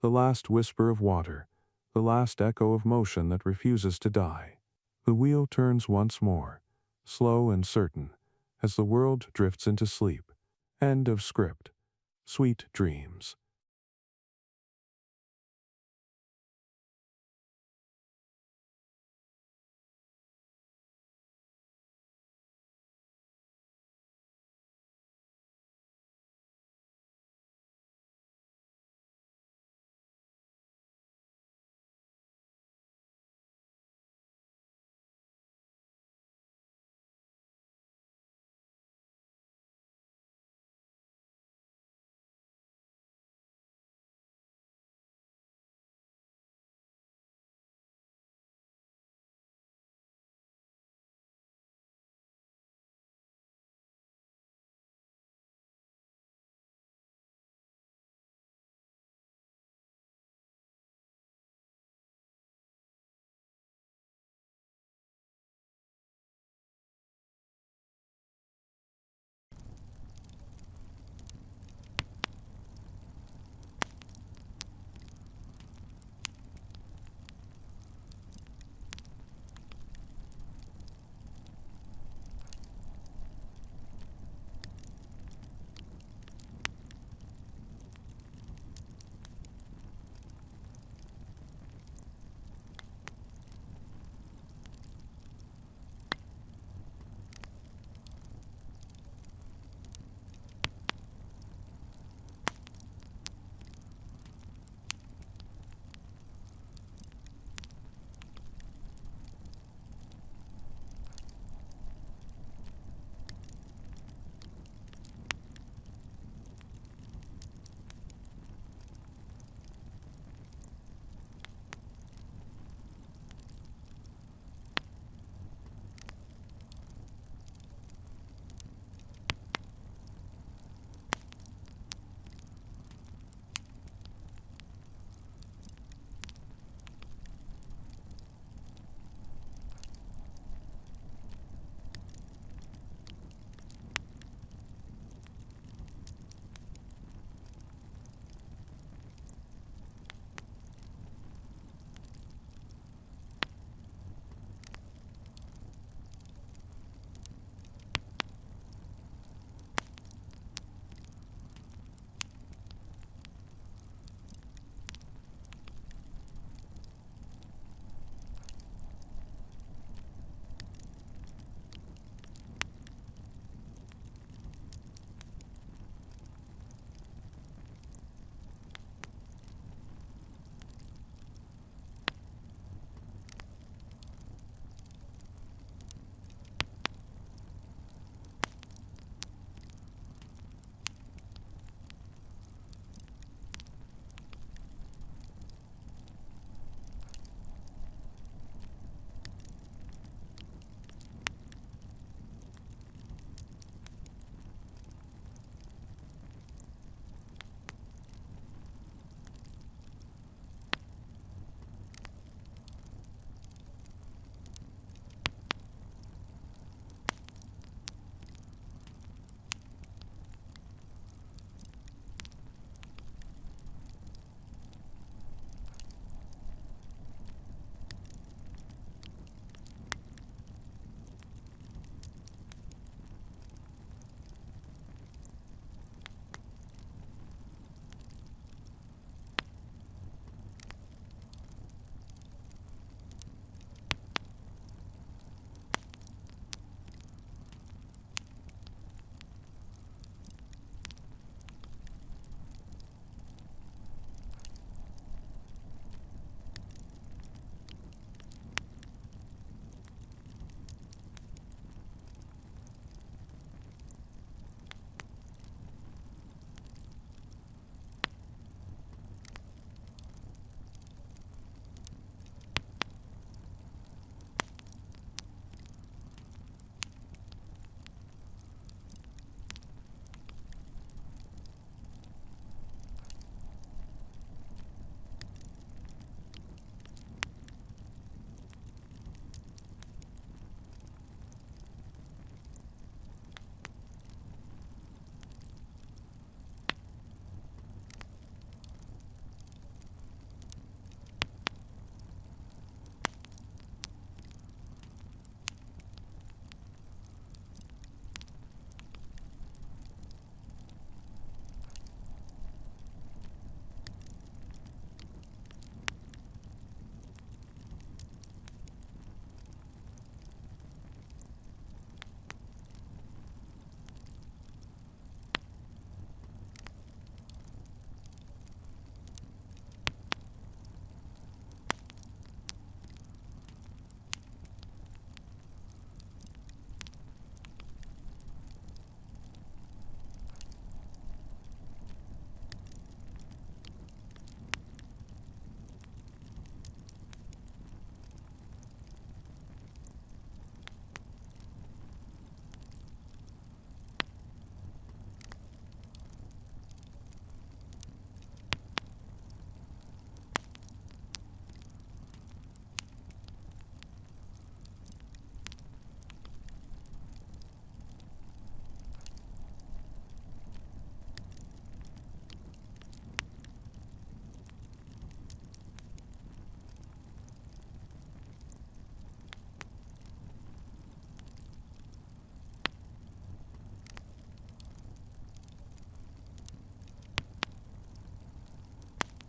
the last whisper of water, the last echo of motion that refuses to die. The wheel turns once more, slow and certain, as the world drifts into sleep. End of script. Sweet dreams.